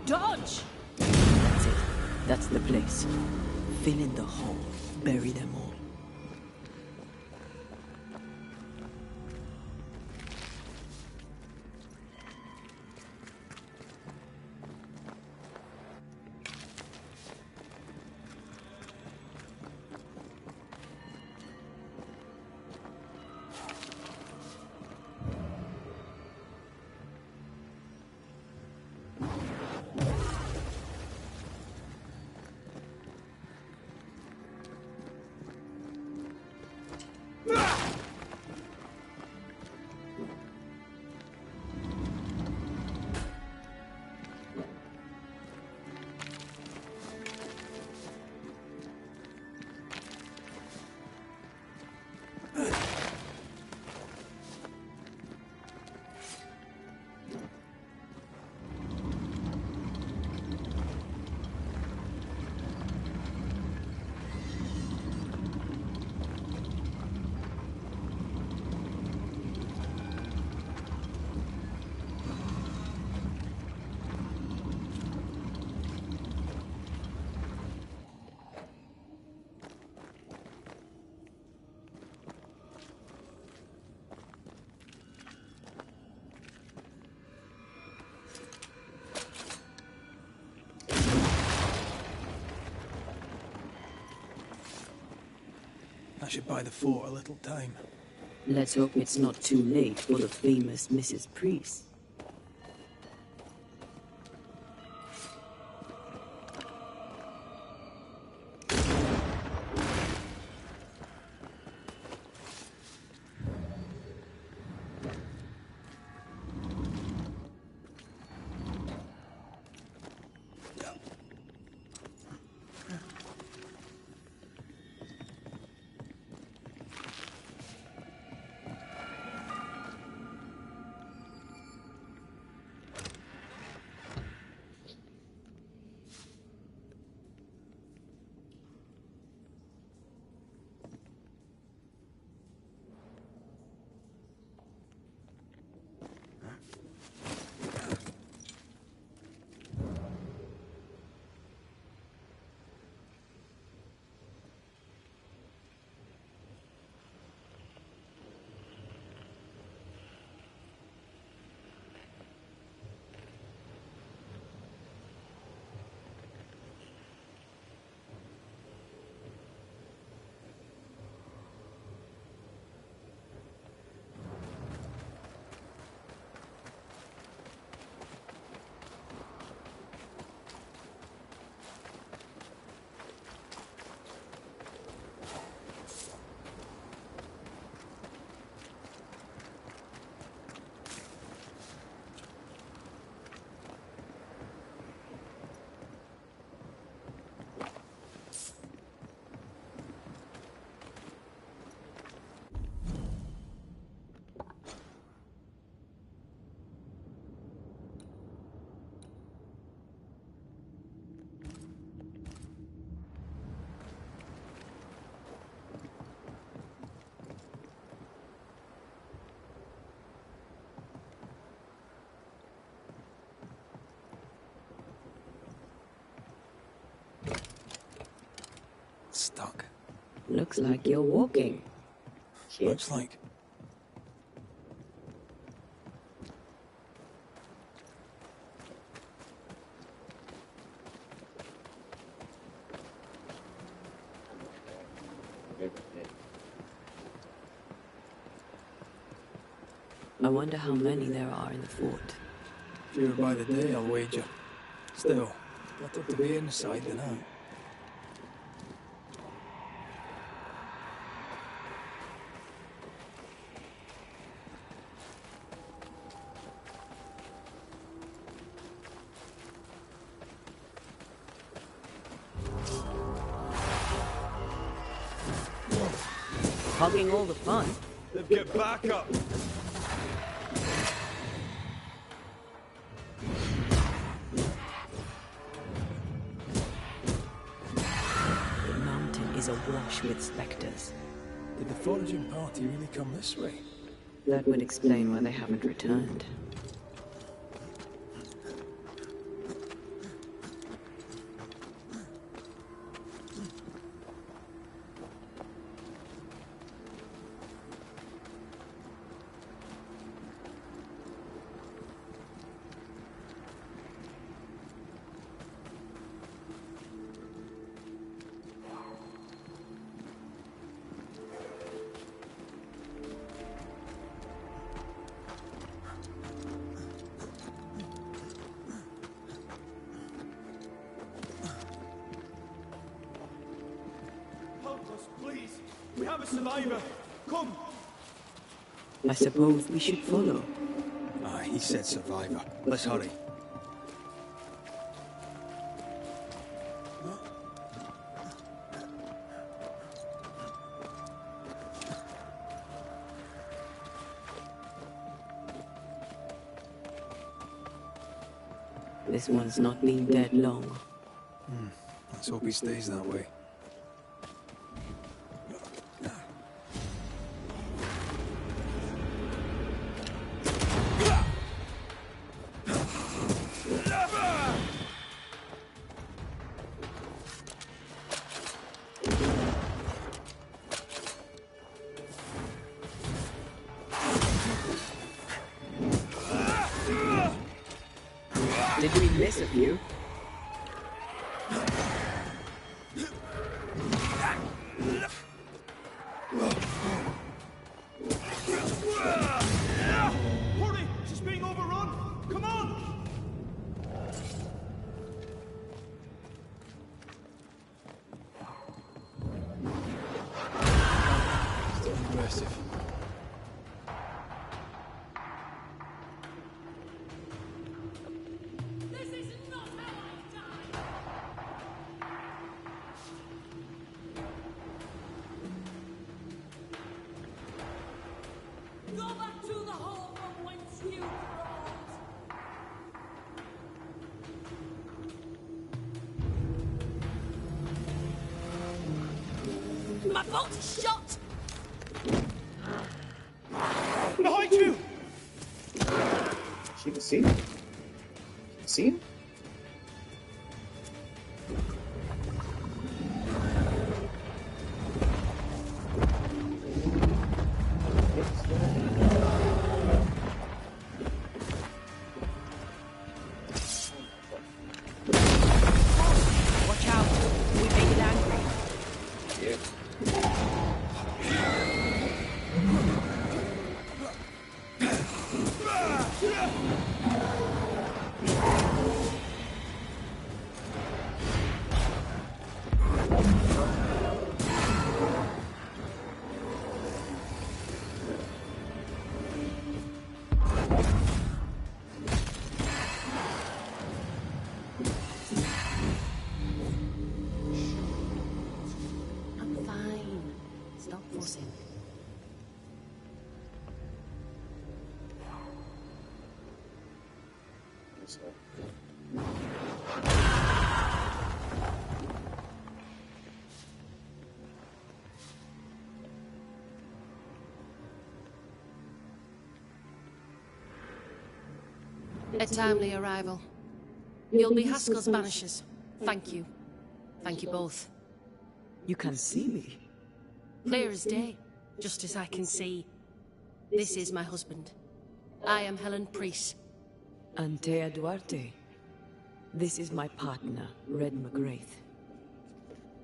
Dodge! That's it. That's the place. Fill in the hole. Bury them all. That should buy the fort a little time. Let's hope it's not too late for the famous Mrs. Priest. Stuck. Looks like you're walking. Looks like. I wonder how many there are in the fort. Fewer by the day, I'll wager. Still, better to be inside than out. Hogging all the fun. They've get back up! The mountain is awash with spectres. Did the foraging party really come this way? That would explain why they haven't returned. Please! We have a survivor! Come! I suppose we should follow. Ah, he said survivor. Let's hurry. This one's not been dead long. Let's hope he stays that way. Did we miss a few? Go back to the hole from whence you crawled. My boat is shot! Behind you! She can see him. She can see him? Watch out. We made it angry. I'm fine. Stop fussing. A timely arrival. You'll be Haskell's Banishers. Thank you. Thank you both. You can see me. Clear as day, just as I can see. This is my husband. I am Helen Priest. Antea Duarte. This is my partner, Red McGrath.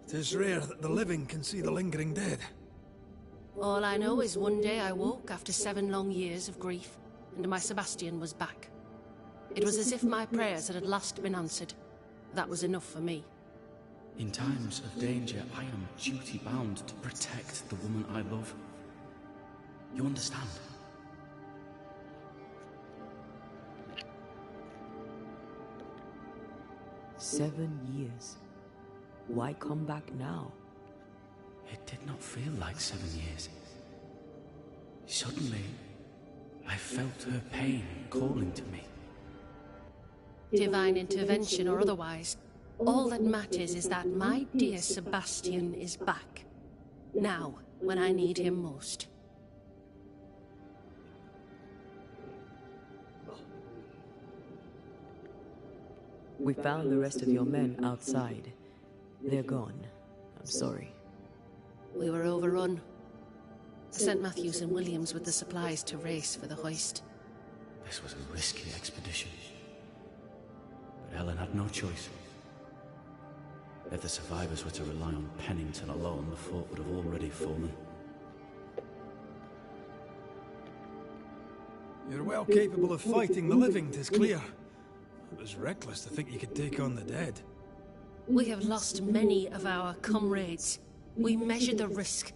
'Tis rare that the living can see the lingering dead. All I know is one day I woke after 7 long years of grief, and my Sebastian was back. It was as if my prayers had at last been answered. That was enough for me. In times of danger, I am duty-bound to protect the woman I love. You understand? Seven years. Why come back now? It did not feel like 7 years. Suddenly, I felt her pain calling to me. Divine intervention or otherwise, all that matters is that my dear Sebastian is back. Now, when I need him most. We found the rest of your men outside. They're gone. I'm sorry. We were overrun. I sent Matthews and Williams with the supplies to race for the hoist. This was a risky expedition. But Ellen had no choice. If the survivors were to rely on Pennington alone, the fort would have already fallen. You're well capable of fighting the living, 'tis clear. It was reckless to think you could take on the dead. We have lost many of our comrades. We measured the risk.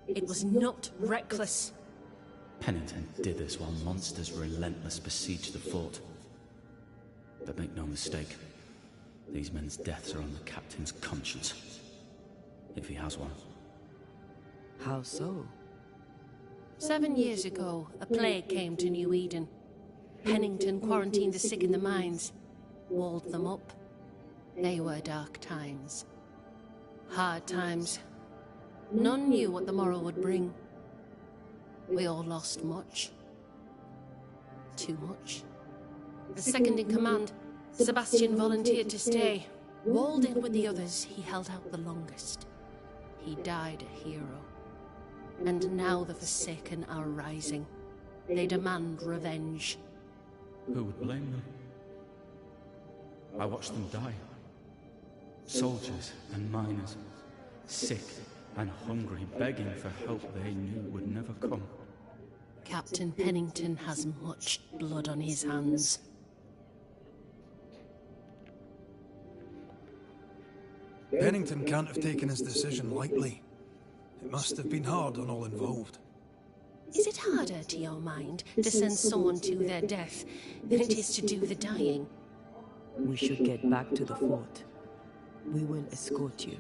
It was not reckless. Pennington did this while monsters relentless besieged the fort. But make no mistake, these men's deaths are on the captain's conscience. If he has one. How so? 7 years ago, a plague came to New Eden. Pennington quarantined the sick in the mines, walled them up. They were dark times. Hard times. None knew what the morrow would bring. We all lost much. Too much. As second in command, Sebastian volunteered to stay. Walled in with the others, he held out the longest. He died a hero. And now the Forsaken are rising. They demand revenge. Who would blame them? I watched them die. Soldiers and miners, sick and hungry, begging for help they knew would never come. Captain Pennington has much blood on his hands. Pennington can't have taken his decision lightly. It must have been hard on all involved. Is it harder, to your mind, to send someone to their death than it is to do the dying? We should get back to the fort. We will escort you.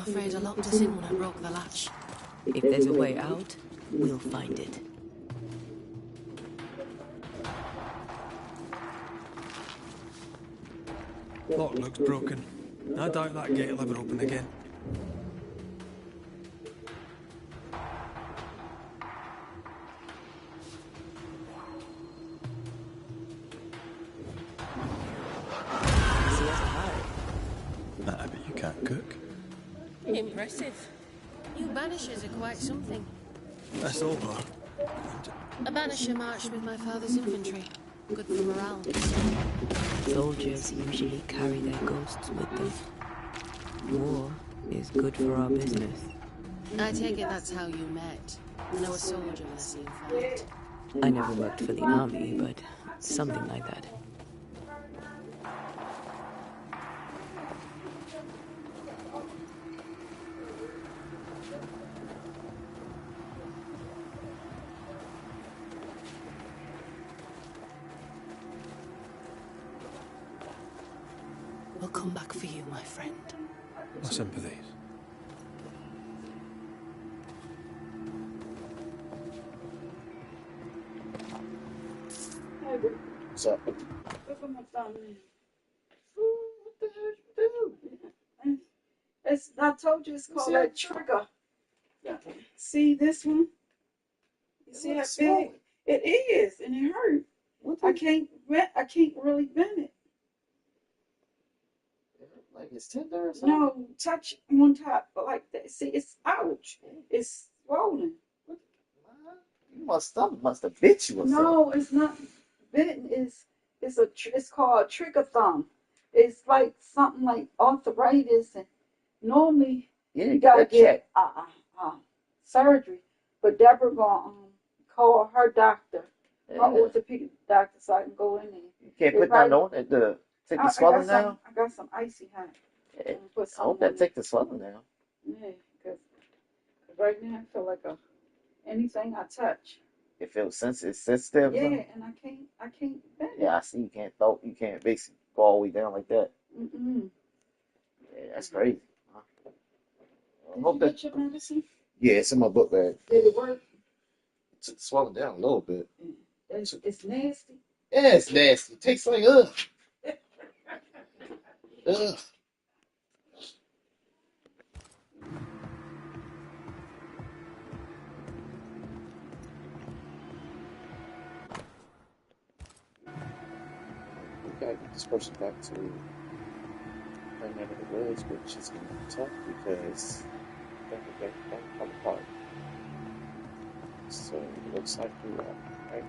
afraid I locked us in when I broke the latch. If there's a way out, we'll find it. Lock looks broken. I doubt that gate will ever open again. See us hard. I bet you can't cook. Impressive. You Banishers are quite something. That's over. A Banisher marched with my father's infantry. Good for morale. Soldiers usually carry their ghosts with them. War is good for our business. I take it that's how you met. No soldier when I see him fight. I never worked for the army, but something like that. We'll come back for you, my friend. My sympathies. What's up? Look at my thumb. What the hell you do? I told you it's called See a that? trigger. See this one? You see how looks big? swollen. It is, and it hurt. What I can't really bend it. Like it's tender or something? No, touch one top like that. See, it's ouch. It's swollen. Something must have bit you or something. No, it's not bitten. It's called trigger thumb. It's like something like arthritis, and normally Yeah, you gotta get get surgery. But Deborah gonna call her doctor, her orthopedic doctor, so I can go in there. You can't put nothing on it to take the swelling down? I got some icy hot. Yeah. Put I hope that take the swelling down. Yeah, because right now I feel like anything I touch. It feels sensitive. Yeah, and I can't bend it. Yeah, I see. You can't basically go all the way down like that. Mm-mm. Yeah, that's crazy. Did you get your medicine? Yeah, it's in my book bag. Did it work? It took the swelling down a little bit. It's nasty. Yeah, it's nasty. It tastes like ugh. Ugh. We gotta get this person back to playing out of the woods, which is gonna be tough because I think we're going to come apart. So it looks like we are, right?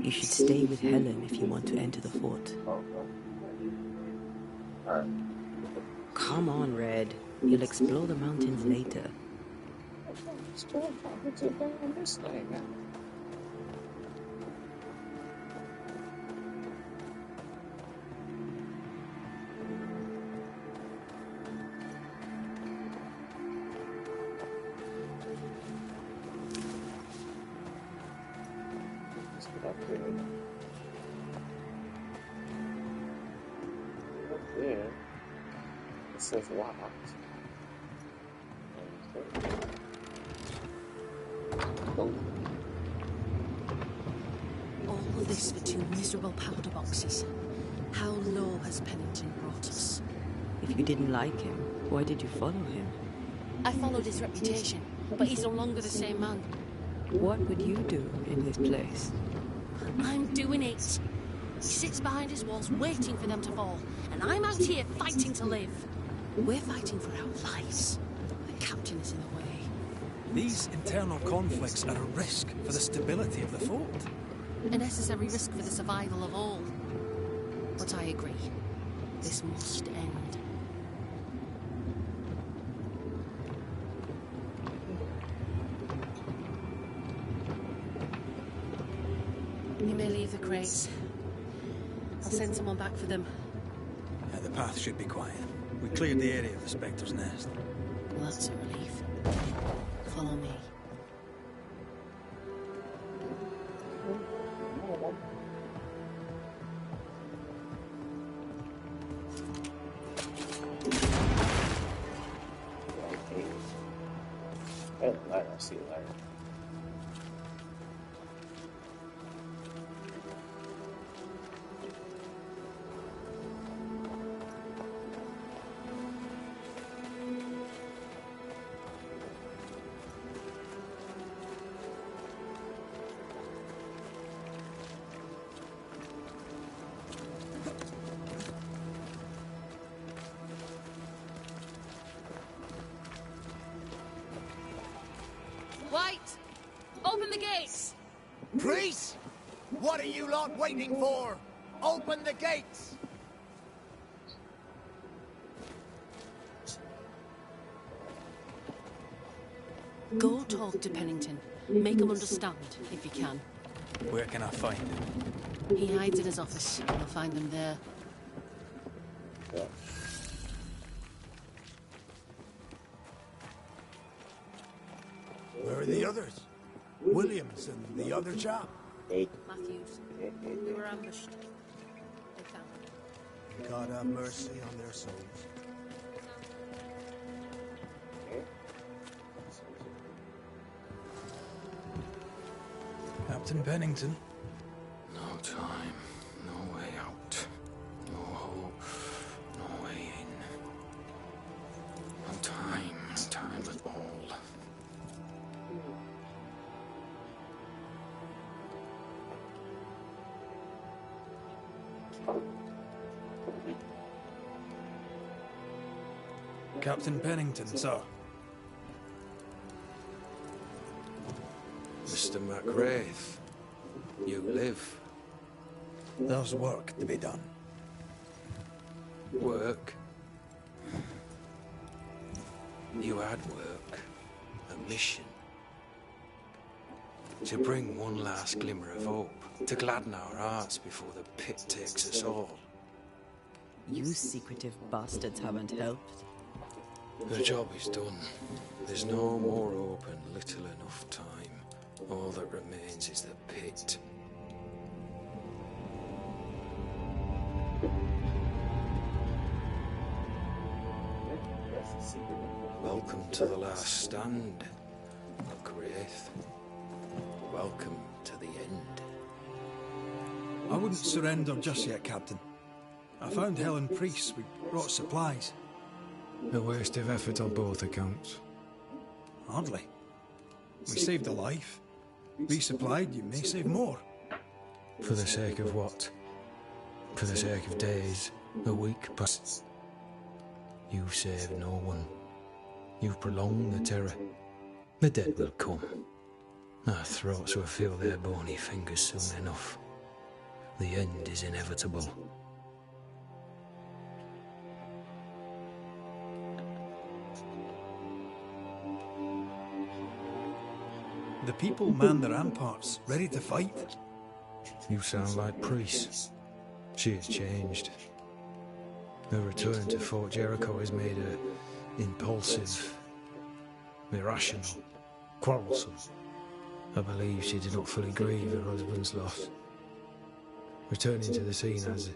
You should stay with Helen if you want to enter the fort. Alright. Come on, Red. You'll explore the mountains later. Still trying to get on this thing, man. Let's get up there. Up there. It says locked. All of this for 2 miserable powder boxes. How low has Pennington brought us? If you didn't like him, why did you follow him? I followed his reputation, but he's no longer the same man. What would you do in his place? I'm doing it. He sits behind his walls waiting for them to fall, and I'm out here fighting to live. We're fighting for our lives. The captain is in the way. These internal conflicts are a risk for the stability of the fort. A necessary risk for the survival of all. But I agree. This must end. leave the crates. I'll send someone back for them. Yeah, the path should be quiet. We cleared the area of the Spectre's nest. Well, that's a relief. Follow me. I see it later. White! Open the gates! Priest! What are you lot waiting for? Open the gates! Go talk to Pennington. Make him understand, if you can. Where can I find him? He hides in his office. You'll find him there. Yeah. Where are the others? Williams and the other chap? Matthews. We were ambushed. They found him. God have mercy on their souls. Captain Pennington. No time, no way out. No hope, no way in. No time at all. Captain Pennington, sir. Mr. McWraith, you live. There's work to be done. Work. You had work. A mission. To bring one last glimmer of hope. To gladden our hearts before the pit takes us all. You secretive bastards haven't helped. The job is done. There's no more hope and little enough time. All that remains is the pit. Welcome to the last stand, McWraith. Welcome to the end. I wouldn't surrender just yet, Captain. I found Helen Priest. We brought supplies. A waste of effort on both accounts. Hardly. We saved a life. Resupplied, you may save more. For the sake of what? For the sake of days, a week, but you've saved no one. You've prolonged the terror. The dead will come. Our throats will feel their bony fingers soon enough. The end is inevitable. The people man the ramparts, ready to fight. You sound like Priest. She has changed. Her return to Fort Jericho has made her impulsive, irrational, quarrelsome. I believe she did not fully grieve her husband's loss. Returning to the scene has,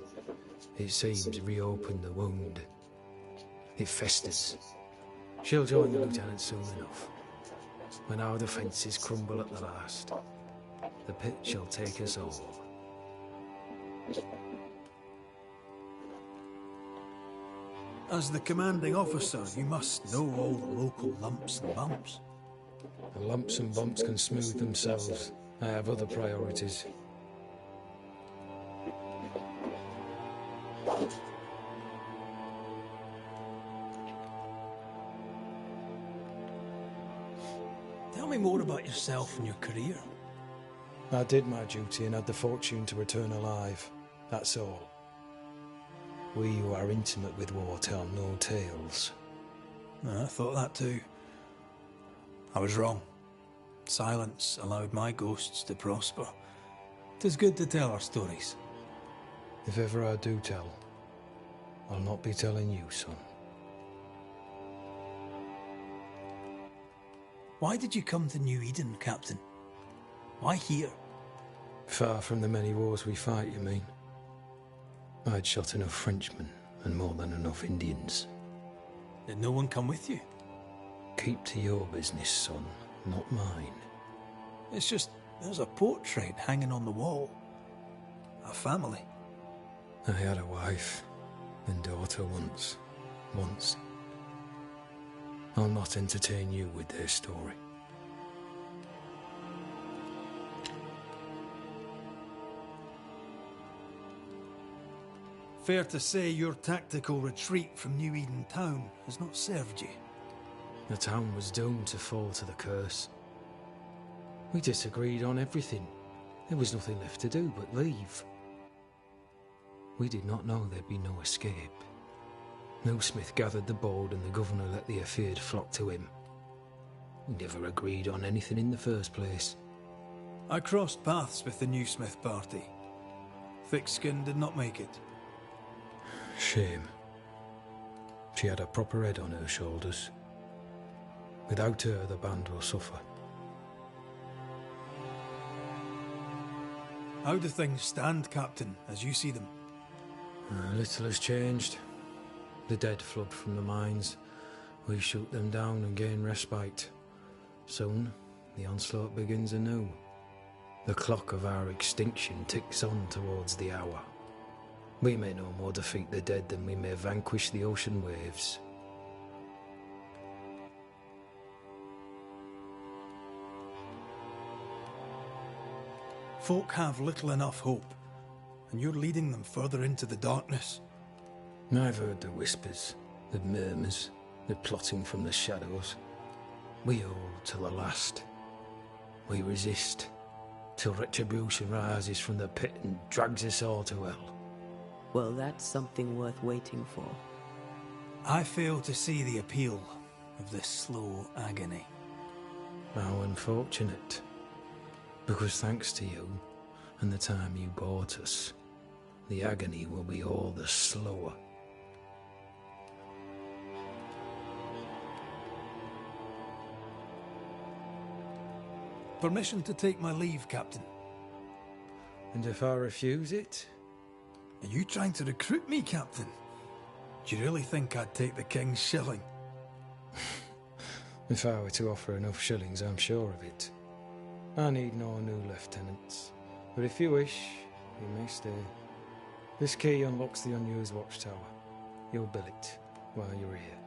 it seems, reopened the wound. It festers. She'll join the lieutenant soon enough. When our defences crumble at the last, the pit shall take us all. As the commanding officer, you must know all the local lumps and bumps. The lumps and bumps can smooth themselves. I have other priorities. Tell me more about yourself and your career. I did my duty and had the fortune to return alive. That's all. We who are intimate with war tell no tales. I thought that too. I was wrong. Silence allowed my ghosts to prosper. 'Tis good to tell our stories. If ever I do tell, I'll not be telling you, son. Why did you come to New Eden, Captain? Why here? Far from the many wars we fight, you mean? I'd shot enough Frenchmen and more than enough Indians. Did no one come with you? Keep to your business, son, not mine. It's just, there's a portrait hanging on the wall. A family. I had a wife and daughter once. I'll not entertain you with their story. Fair to say your tactical retreat from New Eden town has not served you. The town was doomed to fall to the curse. We disagreed on everything. There was nothing left to do but leave. We did not know there'd be no escape. Smith gathered the bold and the governor let the affair flock to him. We never agreed on anything in the first place. I crossed paths with the New Smith party. Thick-Skin did not make it. Shame. She had a proper head on her shoulders. Without her, the band will suffer. How do things stand, Captain, as you see them? Little has changed. The dead flood from the mines. We shoot them down and gain respite. Soon, the onslaught begins anew. The clock of our extinction ticks on towards the hour. We may no more defeat the dead than we may vanquish the ocean waves. Folk have little enough hope, and you're leading them further into the darkness. I've heard the whispers, the murmurs, the plotting from the shadows. We hold till the last. We resist, till retribution rises from the pit and drags us all to hell. Well, that's something worth waiting for. I fail to see the appeal of this slow agony. How unfortunate. Because thanks to you, and the time you bought us, the agony will be all the slower. Permission to take my leave, Captain. And if I refuse it? Are you trying to recruit me, Captain? Do you really think I'd take the King's shilling? If I were to offer enough shillings, I'm sure of it. I need no new lieutenants. But if you wish, you may stay. This key unlocks the unused watchtower. You'll bill it while you're here.